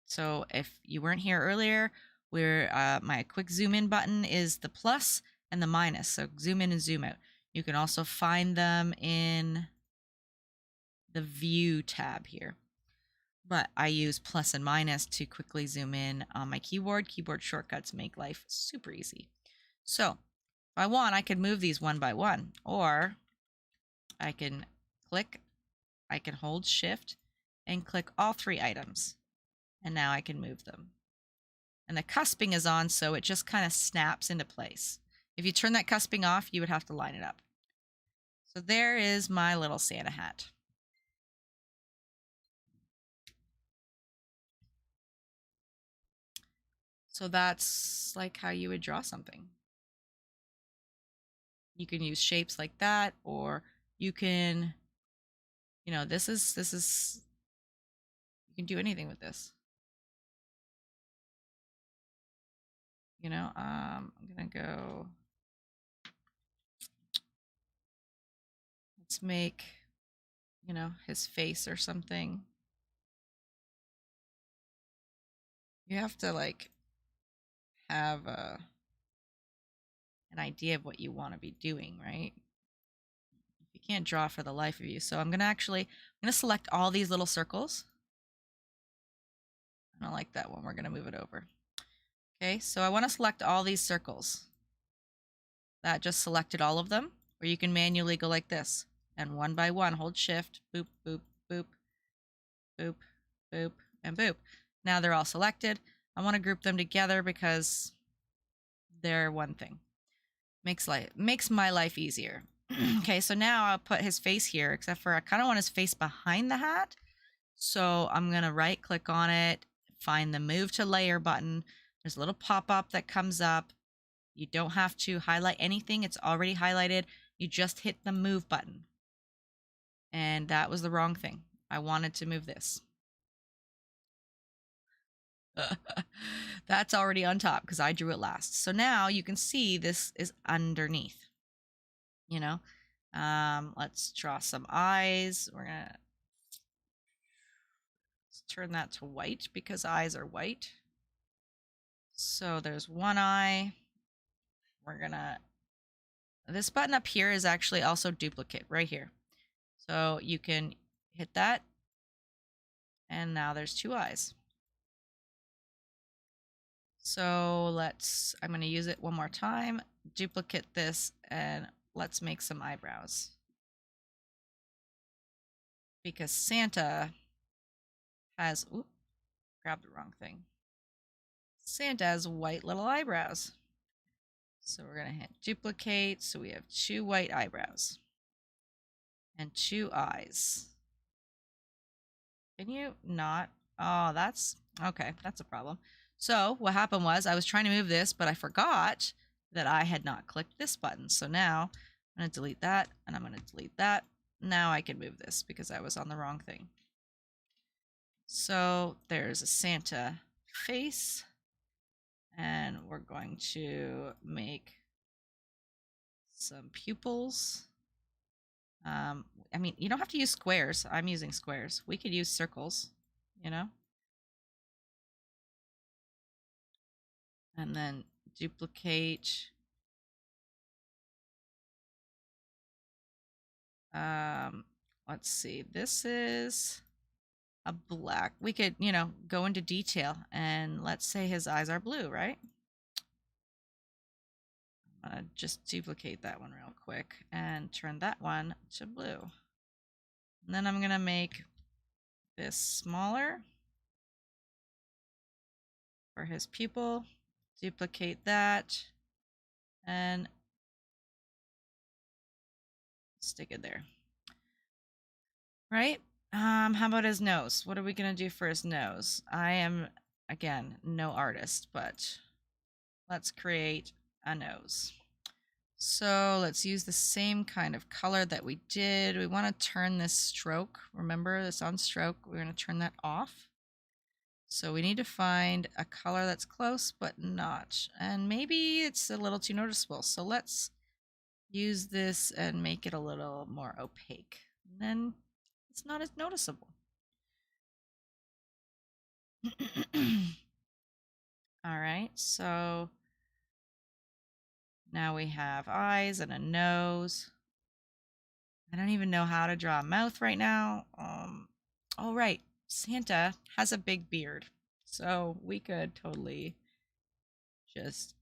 So if you weren't here earlier, where my quick zoom in button is the plus and the minus. So zoom in and zoom out. You can also find them in the view tab here. But I use plus and minus to quickly zoom in on my keyboard. Keyboard shortcuts make life super easy. So if I want, I could move these one by one, or I can hold shift and click all three items. And now I can move them. And the cusping is on, so it just kind of snaps into place. If you turn that cusping off, you would have to line it up. So there is my little Santa hat. So that's like how you would draw something. You can use shapes like that, or you can, you know, this is, you can do anything with this. You know, I'm gonna go, let's make, you know, his face or something. You have to like have an idea of what you want to be doing, right? You can't draw for the life of you. So I'm gonna select all these little circles. I don't like that one. We're gonna move it over. Okay, so I want to select all these circles. That just selected all of them, or you can manually go like this. And one by one, hold shift, boop, boop, boop, boop, boop, and boop. Now they're all selected. I want to group them together because they're one thing. Makes my life easier. Okay, so now I'll put his face here, except for I kind of want his face behind the hat. So I'm going to right click on it, find the move to layer button. There's a little pop-up that comes up. You don't have to highlight anything. It's already highlighted. You just hit the move button. And that was the wrong thing. I wanted to move this. That's already on top because I drew it last. So now you can see this is underneath, you know? Let's draw some eyes. We're gonna turn that to white because eyes are white. So there's one eye. We're gonna, this button up here is actually also duplicate right here. So you can hit that and now there's two eyes. So I'm going to use it one more time, duplicate this, and let's make some eyebrows. Because Santa has, oop, grabbed the wrong thing. Santa has white little eyebrows. So we're going to hit duplicate, so we have two white eyebrows. And two eyes. Can you not? Oh, that's, okay, that's a problem. So what happened was I was trying to move this, but I forgot that I had not clicked this button. So now I'm going to delete that and I'm going to delete that. Now I can move this because I was on the wrong thing. So there's a Santa face and we're going to make some pupils. I mean, you don't have to use squares. I'm using squares. We could use circles, you know? And then duplicate. Let's see. This is a black. We could, you know, go into detail and let's say his eyes are blue, right? I'm gonna just duplicate that one real quick and turn that one to blue. And then I'm gonna make this smaller for his pupil. Duplicate that and stick it there. Right? How about his nose? What are we gonna do for his nose? I am, again, no artist, but let's create a nose. So let's use the same kind of color that we did. We want to turn this stroke. Remember this on stroke. We're going to turn that off. So we need to find a color that's close but not. And maybe it's a little too noticeable. So let's use this and make it a little more opaque. And then it's not as noticeable. All right, so now we have eyes and a nose. I don't even know how to draw a mouth right now. Oh, right. Santa has a big beard. So we could totally just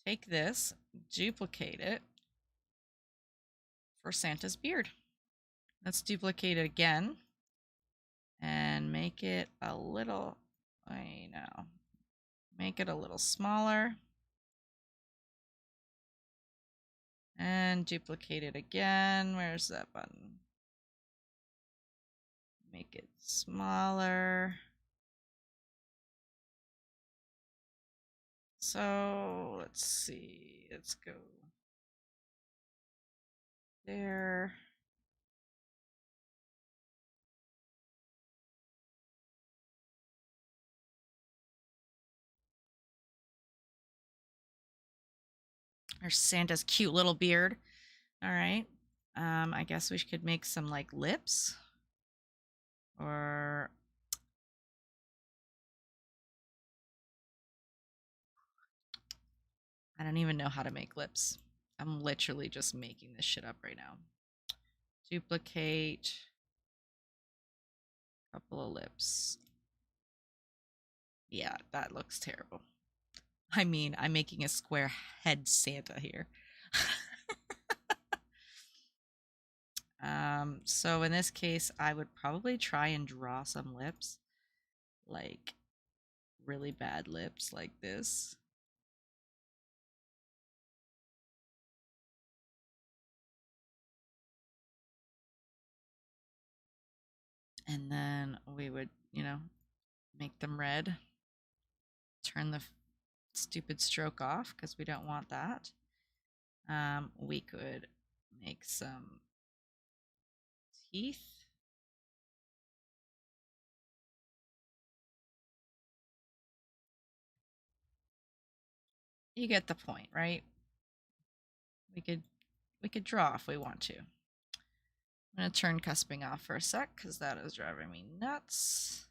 take this, duplicate it for Santa's beard. Let's duplicate it again and make it a little, I know, make it a little smaller. And duplicate it again. Where's that button? Make it smaller. So let's see. Let's go there. There's Santa's cute little beard. All right. I guess we could make some like lips. Or I don't even know how to make lips. I'm literally just making this shit up right now. Duplicate. Couple of lips. Yeah, that looks terrible. I mean, I'm making a square head Santa here. So in this case, I would probably try and draw some lips, like really bad lips like this. And then we would, you know, make them red. Turn the stupid stroke off because we don't want that. We could make some teeth. You get the point, right? We could draw if we want to. I'm gonna turn cusping off for a sec because that is driving me nuts.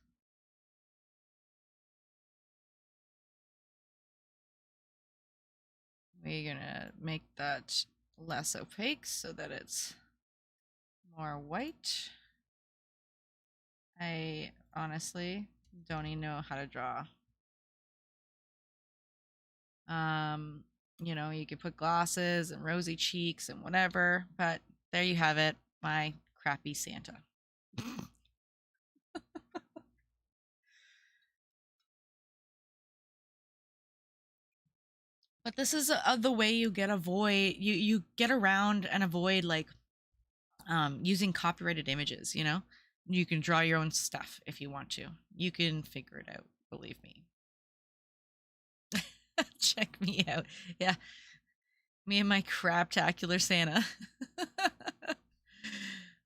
We're gonna make that less opaque so that it's more white. I honestly don't even know how to draw. You know, you could put glasses and rosy cheeks and whatever, but there you have it, my crappy Santa. But this is the way you get you get around and avoid like using copyrighted images, you know? You can draw your own stuff if you want to. You can figure it out, believe me. Check me out. Yeah. Me and my craptacular Santa.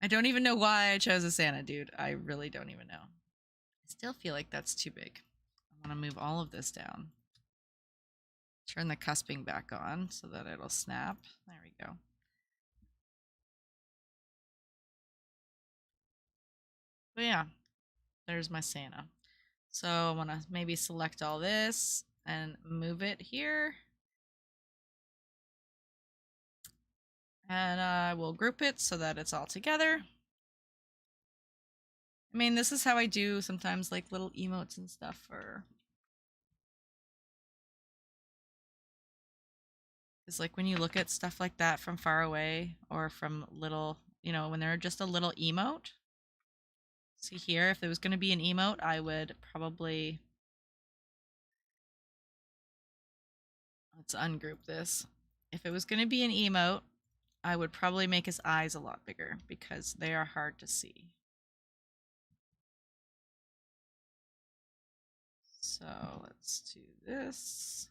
I don't even know why I chose a Santa, dude. I really don't even know. I still feel like that's too big. I want to move all of this down. Turn the cusping back on so that it'll snap. There we go. But yeah, there's my Santa. So I want to maybe select all this and move it here. And we'll group it so that it's all together. I mean, this is how I do sometimes like little emotes and stuff for. It's like when you look at stuff like that from far away or from little, you know, when they're just a little emote. See here, if there was going to be an emote, I would probably. Let's ungroup this. If it was going to be an emote, I would probably make his eyes a lot bigger because they are hard to see. So let's do this.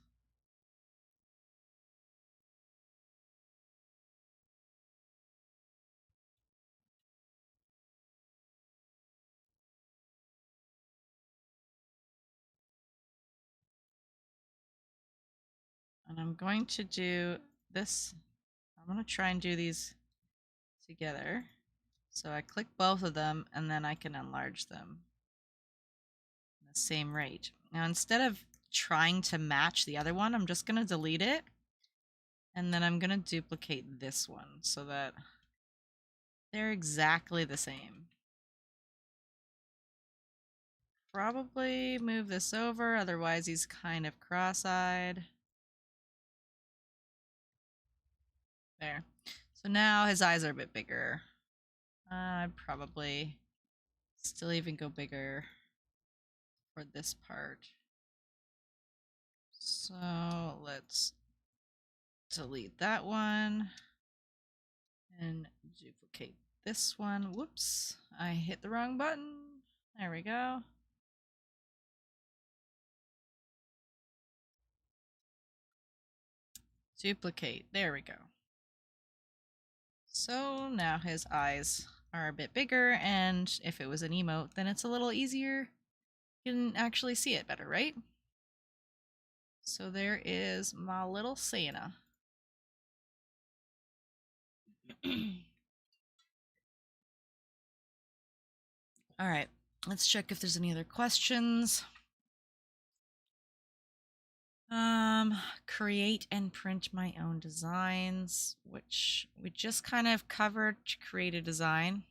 And I'm going to do this. I'm going to try and do these together. So I click both of them and then I can enlarge them at the same rate. Now instead of trying to match the other one, I'm just going to delete it. And then I'm going to duplicate this one so that they're exactly the same. Probably move this over, otherwise he's kind of cross-eyed. There. So now his eyes are a bit bigger. I'd probably still even go bigger for this part. So let's delete that one and duplicate this one. Whoops, I hit the wrong button. There we go. Duplicate, there we go. So now his eyes are a bit bigger, and if it was an emote, then it's a little easier. You can actually see it better, right? So there is my little Santa. All right, let's check if there's any other questions. Create and print my own designs, which we just kind of covered to create a design.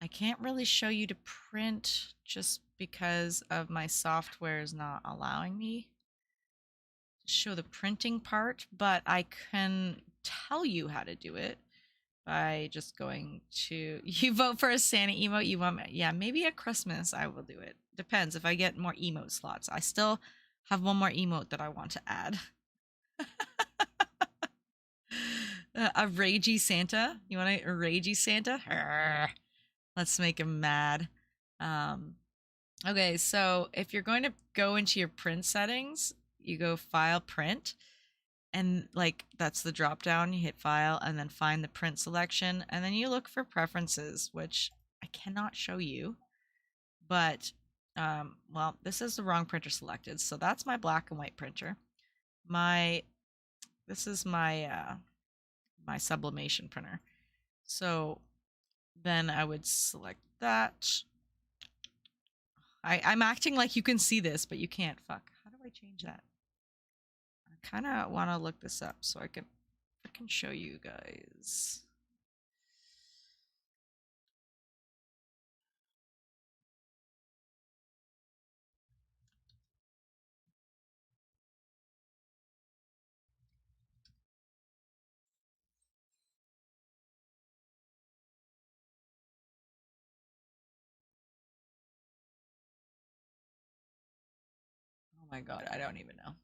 I can't really show you to print just because of my software is not allowing me to show the printing part, but I can tell you how to do it by just going to you vote for a Santa emote. You want, yeah, maybe at Christmas I will do it. Depends if I get more emote slots. I still have one more emote that I want to add. A ragey Santa. You want a ragey Santa? Arrgh. Let's make him mad. Okay, so if you're going to go into your print settings, you go File, Print, And like that's the drop down. You hit file and then find the print selection, and then you look for preferences, which I cannot show you. But well, this is the wrong printer selected, so that's my black and white printer. This is my sublimation printer. So then I would select that. I'm acting like you can see this, but you can't. Fuck. How do I change that? I kind of want to look this up so I can show you guys. Oh my god, I don't even know.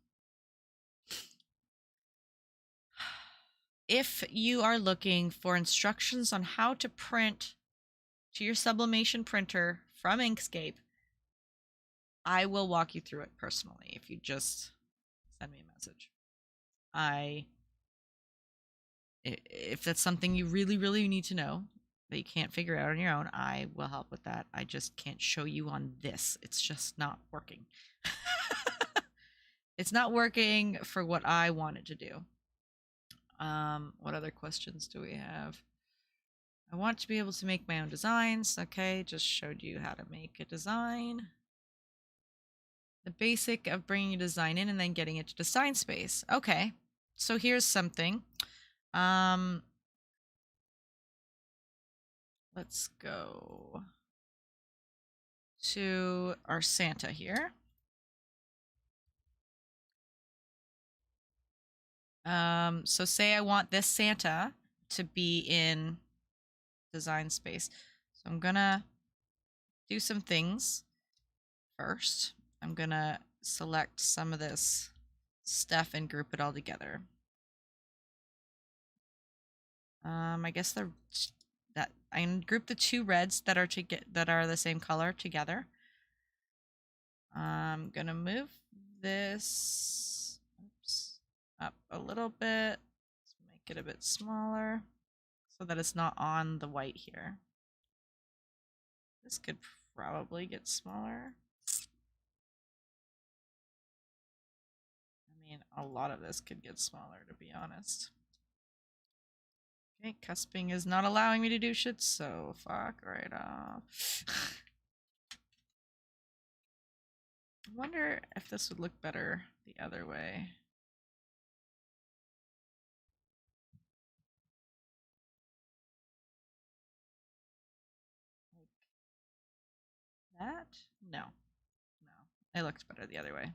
If you are looking for instructions on how to print to your sublimation printer from Inkscape, I will walk you through it personally if you just send me a message. If that's something you really need to know that you can't figure out on your own, I will help with that. I just can't show you on this. It's just not working. It's not working for what I wanted to do. What other questions do we have? I want to be able to make my own designs. Okay, just showed you how to make a design. The basic of bringing a design in and then getting it to design space. Okay, so here's something. Let's go to our Santa here. So say I want this Santa to be in design space. So I'm gonna do some things first. I'm gonna select some of this stuff and group it all together. I guess that I can group the two reds that are the same color together. I'm gonna move this up a little bit. Let's make it a bit smaller so that it's not on the white here. This could probably get smaller. I mean, a lot of this could get smaller, to be honest. Okay, cusping is not allowing me to do shit, so fuck right off. I wonder if this would look better the other way. Like that? No. No. It looks better the other way.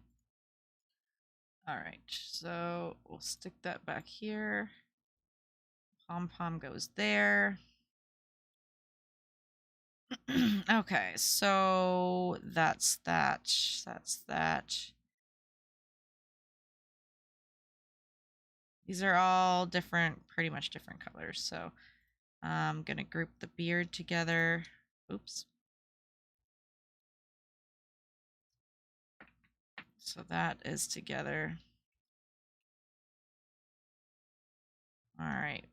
Alright, so we'll stick that back here. Pom-pom goes there. Okay, so that's that. That's that. These are all different, pretty much different colors. So I'm gonna group the beard together. Oops. So that is together. All right.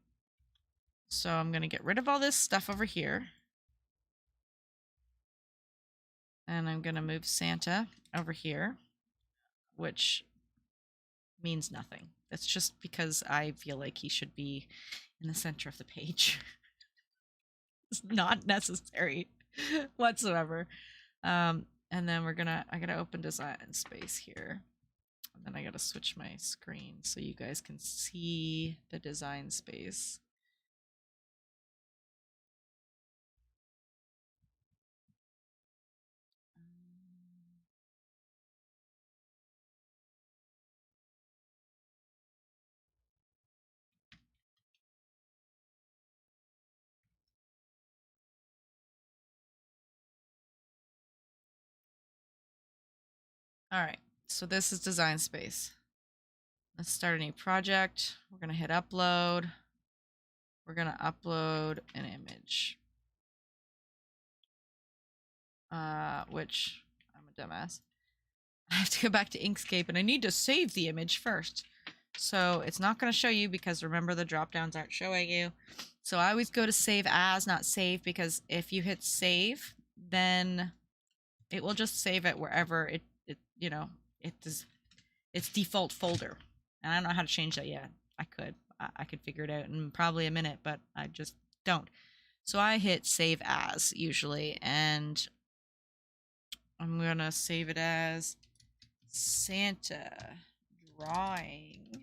So I'm gonna get rid of all this stuff over here. And I'm gonna move Santa over here, which means nothing. That's just because I feel like he should be in the center of the page. It's not necessary whatsoever. And then I gotta open design space here. And then I gotta switch my screen so you guys can see the design space. All right, so this is design space. Let's start a new project. We're gonna hit upload. We're gonna upload an image. Which I'm a dumbass. I have to go back to Inkscape and I need to save the image first. So it's not going to show you because remember the drop downs aren't showing you. So I always go to save as, not save, because if you hit save, then it will just save it wherever it it is its default folder. And I don't know how to change that yet. I could figure it out in probably a minute, but I just don't. So I hit save as usually, and I'm gonna save it as Santa drawing.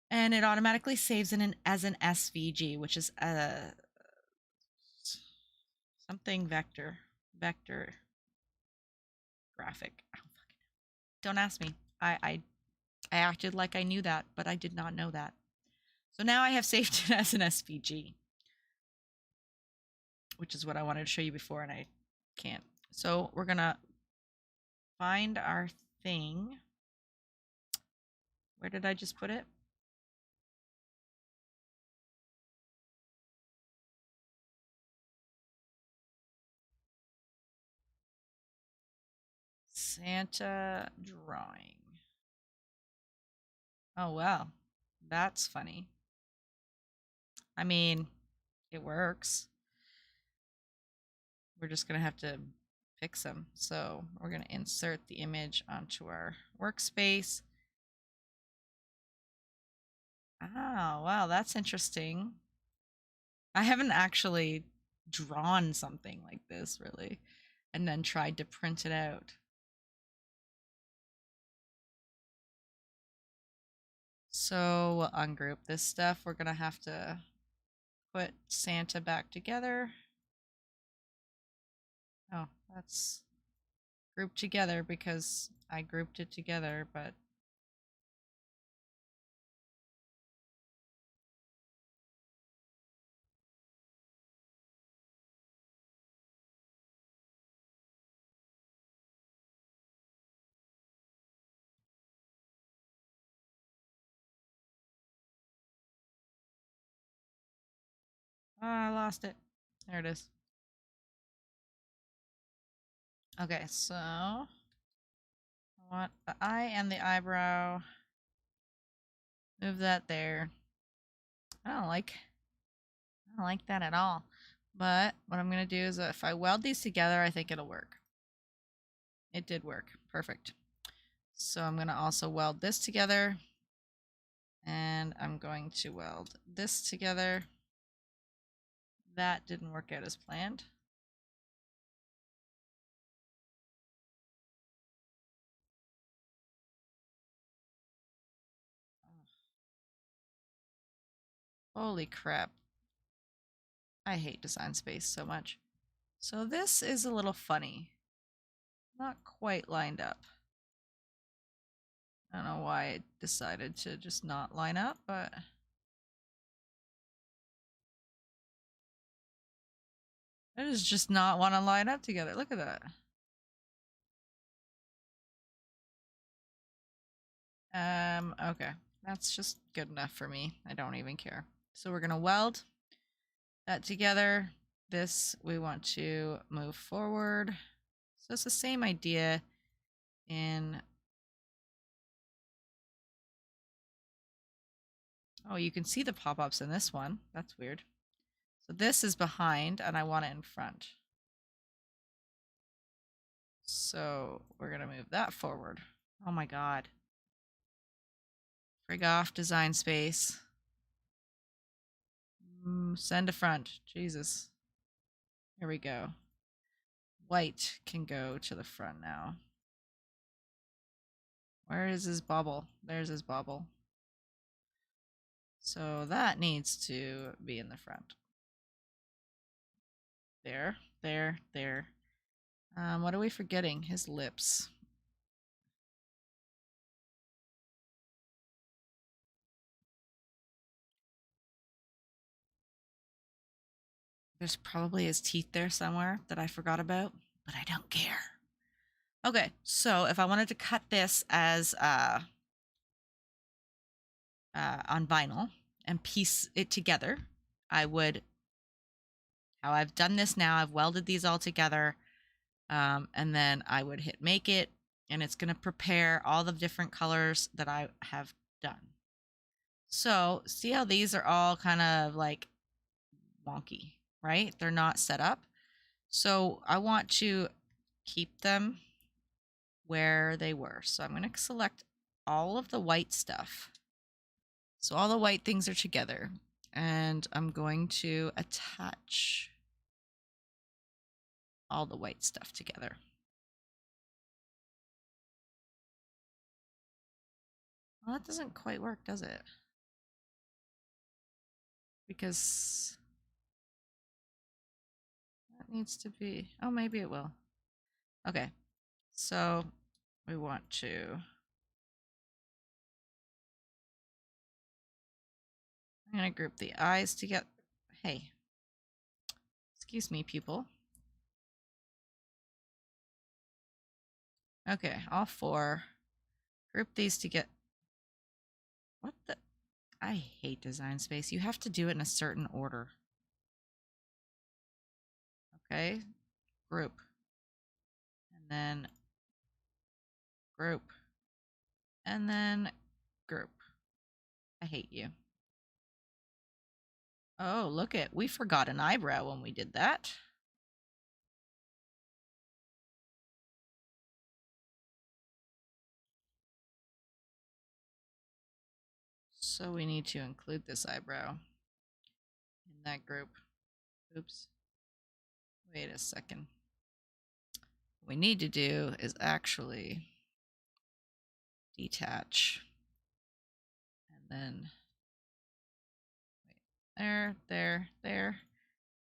And it automatically saves as an SVG, which is a something vector graphic. Don't ask me. I acted like I knew that, but I did not know that. So now I have saved it as an SVG, which is what I wanted to show you before, and I can't. So we're gonna find our thing. Where did I just put it? Santa drawing. Oh, wow. That's funny. I mean, it works. We're just going to have to fix them. So we're going to insert the image onto our workspace. Oh, wow. That's interesting. I haven't actually drawn something like this, really, and then tried to print it out. So we'll ungroup this stuff. We're going to have to put Santa back together. Oh, that's grouped together because I grouped it together, but oh, I lost it. There it is. Okay, so I want the eye and the eyebrow. Move that there. I don't like that at all. But what I'm gonna do is if I weld these together, I think it'll work. It did work. Perfect. So I'm gonna also weld this together. And I'm going to weld this together. That didn't work out as planned. Holy crap. I hate Design Space so much. So this is a little funny. Not quite lined up. I don't know why it decided to just not line up, but it does just not want to line up together. Look at that. Okay. That's just good enough for me. I don't even care. So we're gonna weld that together. This we want to move forward. So it's the same idea in oh, you can see the pop-ups in this one. That's weird. So this is behind and I want it in front. So we're gonna move that forward. Oh my god. Frig off Design Space. Send to front. Jesus. Here we go. White can go to the front now. Where is his bubble? There's his bubble. So that needs to be in the front. There, there, there. What are we forgetting? His lips. There's probably his teeth there somewhere that I forgot about, but I don't care. Okay, so if I wanted to cut this as on vinyl and piece it together, I would, how I've done this now, I've welded these all together, and then I would hit make it, and it's going to prepare all the different colors that I have done. So see how these are all kind of like wonky, right? They're not set up. So I want to keep them where they were. So I'm going to select all of the white stuff. So all the white things are together, and I'm going to attach all the white stuff together. Well, that doesn't quite work, does it? Because that needs to be, oh, maybe it will. Okay, so we want to, I'm going to group the eyes together. Hey, excuse me, people. Okay, all four. Group these to get, what the, I hate Design Space. You have to do it in a certain order. Okay, group. And then group. And then group. I hate you. Oh, look it. We forgot an eyebrow when we did that. So we need to include this eyebrow in that group. Oops. Wait a second. What we need to do is actually detach. And then wait, there, there, there,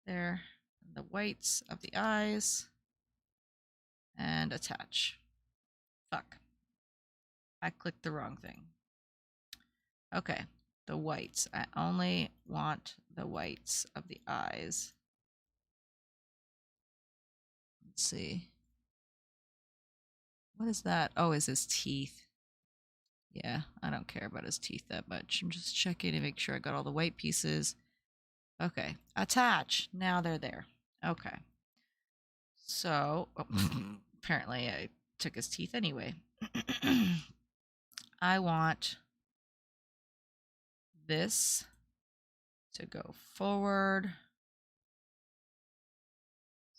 there. And the whites of the eyes. And attach. Fuck. I clicked the wrong thing. Okay, the whites. I only want the whites of the eyes. Let's see. What is that? Oh, is his teeth. Yeah, I don't care about his teeth that much. I'm just checking to make sure I got all the white pieces. Okay, attach. Now they're there. Okay. So, apparently I took his teeth anyway. I want this to go forward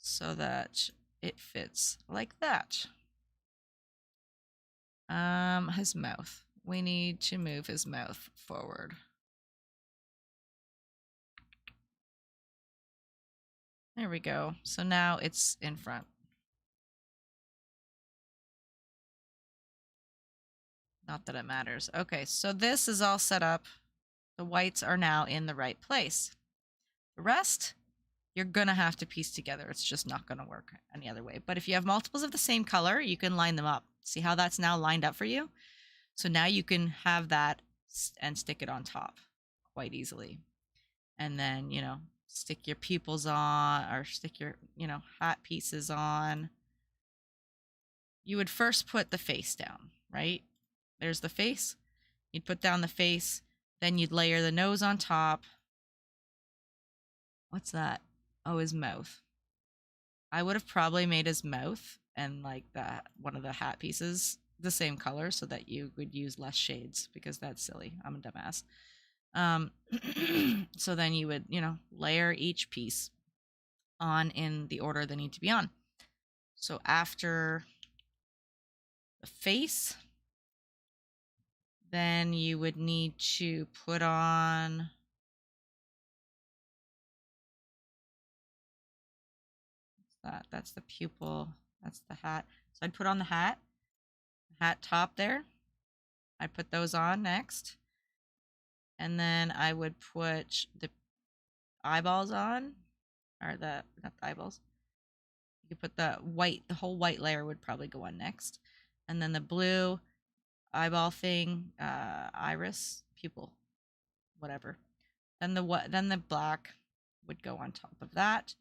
so that it fits like that. His mouth. We need to move his mouth forward. There we go. So now it's in front. Not that it matters. Okay, so this is all set up. The whites are now in the right place. The rest, you're going to have to piece together. It's just not going to work any other way. But if you have multiples of the same color, you can line them up. See how that's now lined up for you? So now you can have that and stick it on top quite easily. And then, you know, stick your pupils on or stick your, you know, hat pieces on. You would first put the face down, right? There's the face. You'd put down the face. Then you'd layer the nose on top. What's that? Oh, his mouth. I would have probably made his mouth and like that one of the hat pieces the same color so that you would use less shades because that's silly. I'm a dumbass. So then you would, you know, layer each piece on in the order they need to be on. So after the face, then you would need to put on that. That's the pupil. That's the hat. So I'd put on the hat top there. I put those on next. And then I would put the eyeballs on, or the, not the eyeballs. You could put the white, the whole white layer would probably go on next. And then the blue eyeball thing, iris, pupil, whatever. Then the black would go on top of that.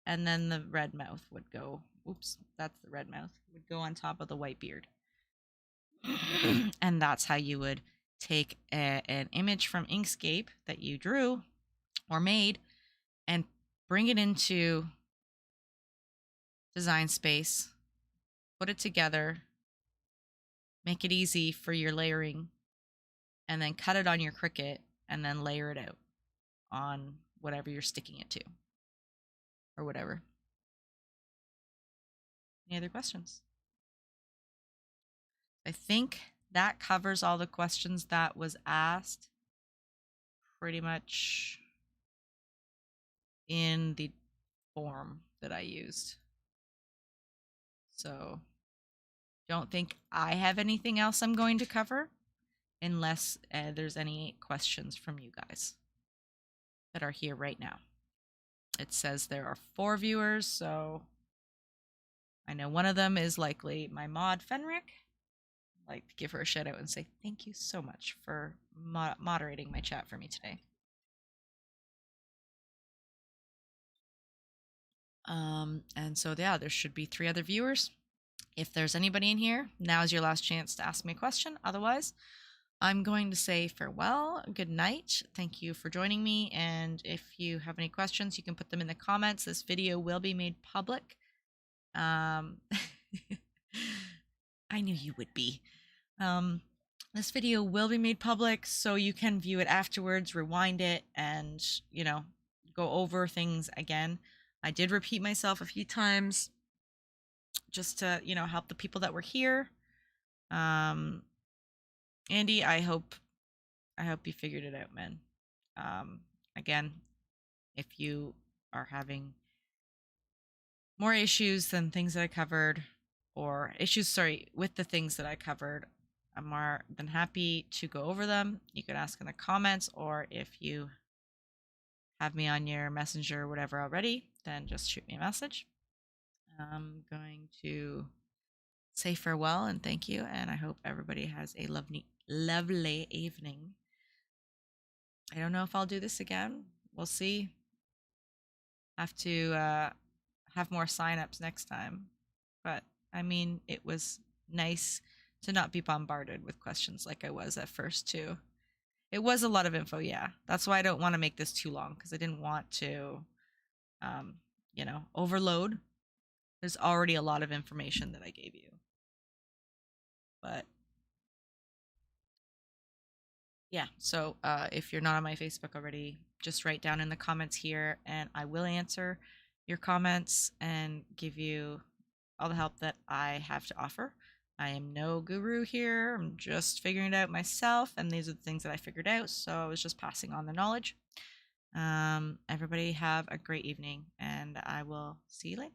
And then the red mouth would go, oops, that's the red mouth, would go on top of the white beard. And that's how you would take an image from Inkscape that you drew or made and bring it into Design Space, put it together, Make it easy for your layering, and then cut it on your Cricut and then layer it out on whatever you're sticking it to or whatever. Any other questions? I think that covers all the questions that was asked pretty much in the form that I used. So don't think I have anything else I'm going to cover unless there's any questions from you guys that are here right now. It says there are 4 viewers, so I know one of them is likely my mod Fenric. I'd like to give her a shout out and say thank you so much for moderating my chat for me today. And so yeah, there should be 3 other viewers. If there's anybody in here, now's your last chance to ask me a question. Otherwise, I'm going to say farewell, good night. Thank you for joining me. And if you have any questions, you can put them in the comments. This video will be made public. I knew you would be. This video will be made public, so you can view it afterwards, rewind it, and, you know, go over things again. I did repeat myself a few times just to, you know, help the people that were here. Andy, I hope you figured it out, man. Again, if you are having more issues than things that I covered, or issues, sorry, with the things that I covered, I'm more than happy to go over them. You can ask in the comments, or if you have me on your messenger or whatever already, then just shoot me a message. I'm going to say farewell and thank you, and I hope everybody has a lovely evening. I don't know if I'll do this again. We'll see. Have to have more signups next time. But I mean, it was nice to not be bombarded with questions like I was at first too. It was a lot of info, yeah. That's why I don't want to make this too long, because I didn't want to, you know, overload. There's already a lot of information that I gave you. But yeah, so if you're not on my Facebook already, just write down in the comments here and I will answer your comments and give you all the help that I have to offer. I am no guru here. I'm just figuring it out myself, and these are the things that I figured out, so I was just passing on the knowledge. Everybody have a great evening, and I will see you later.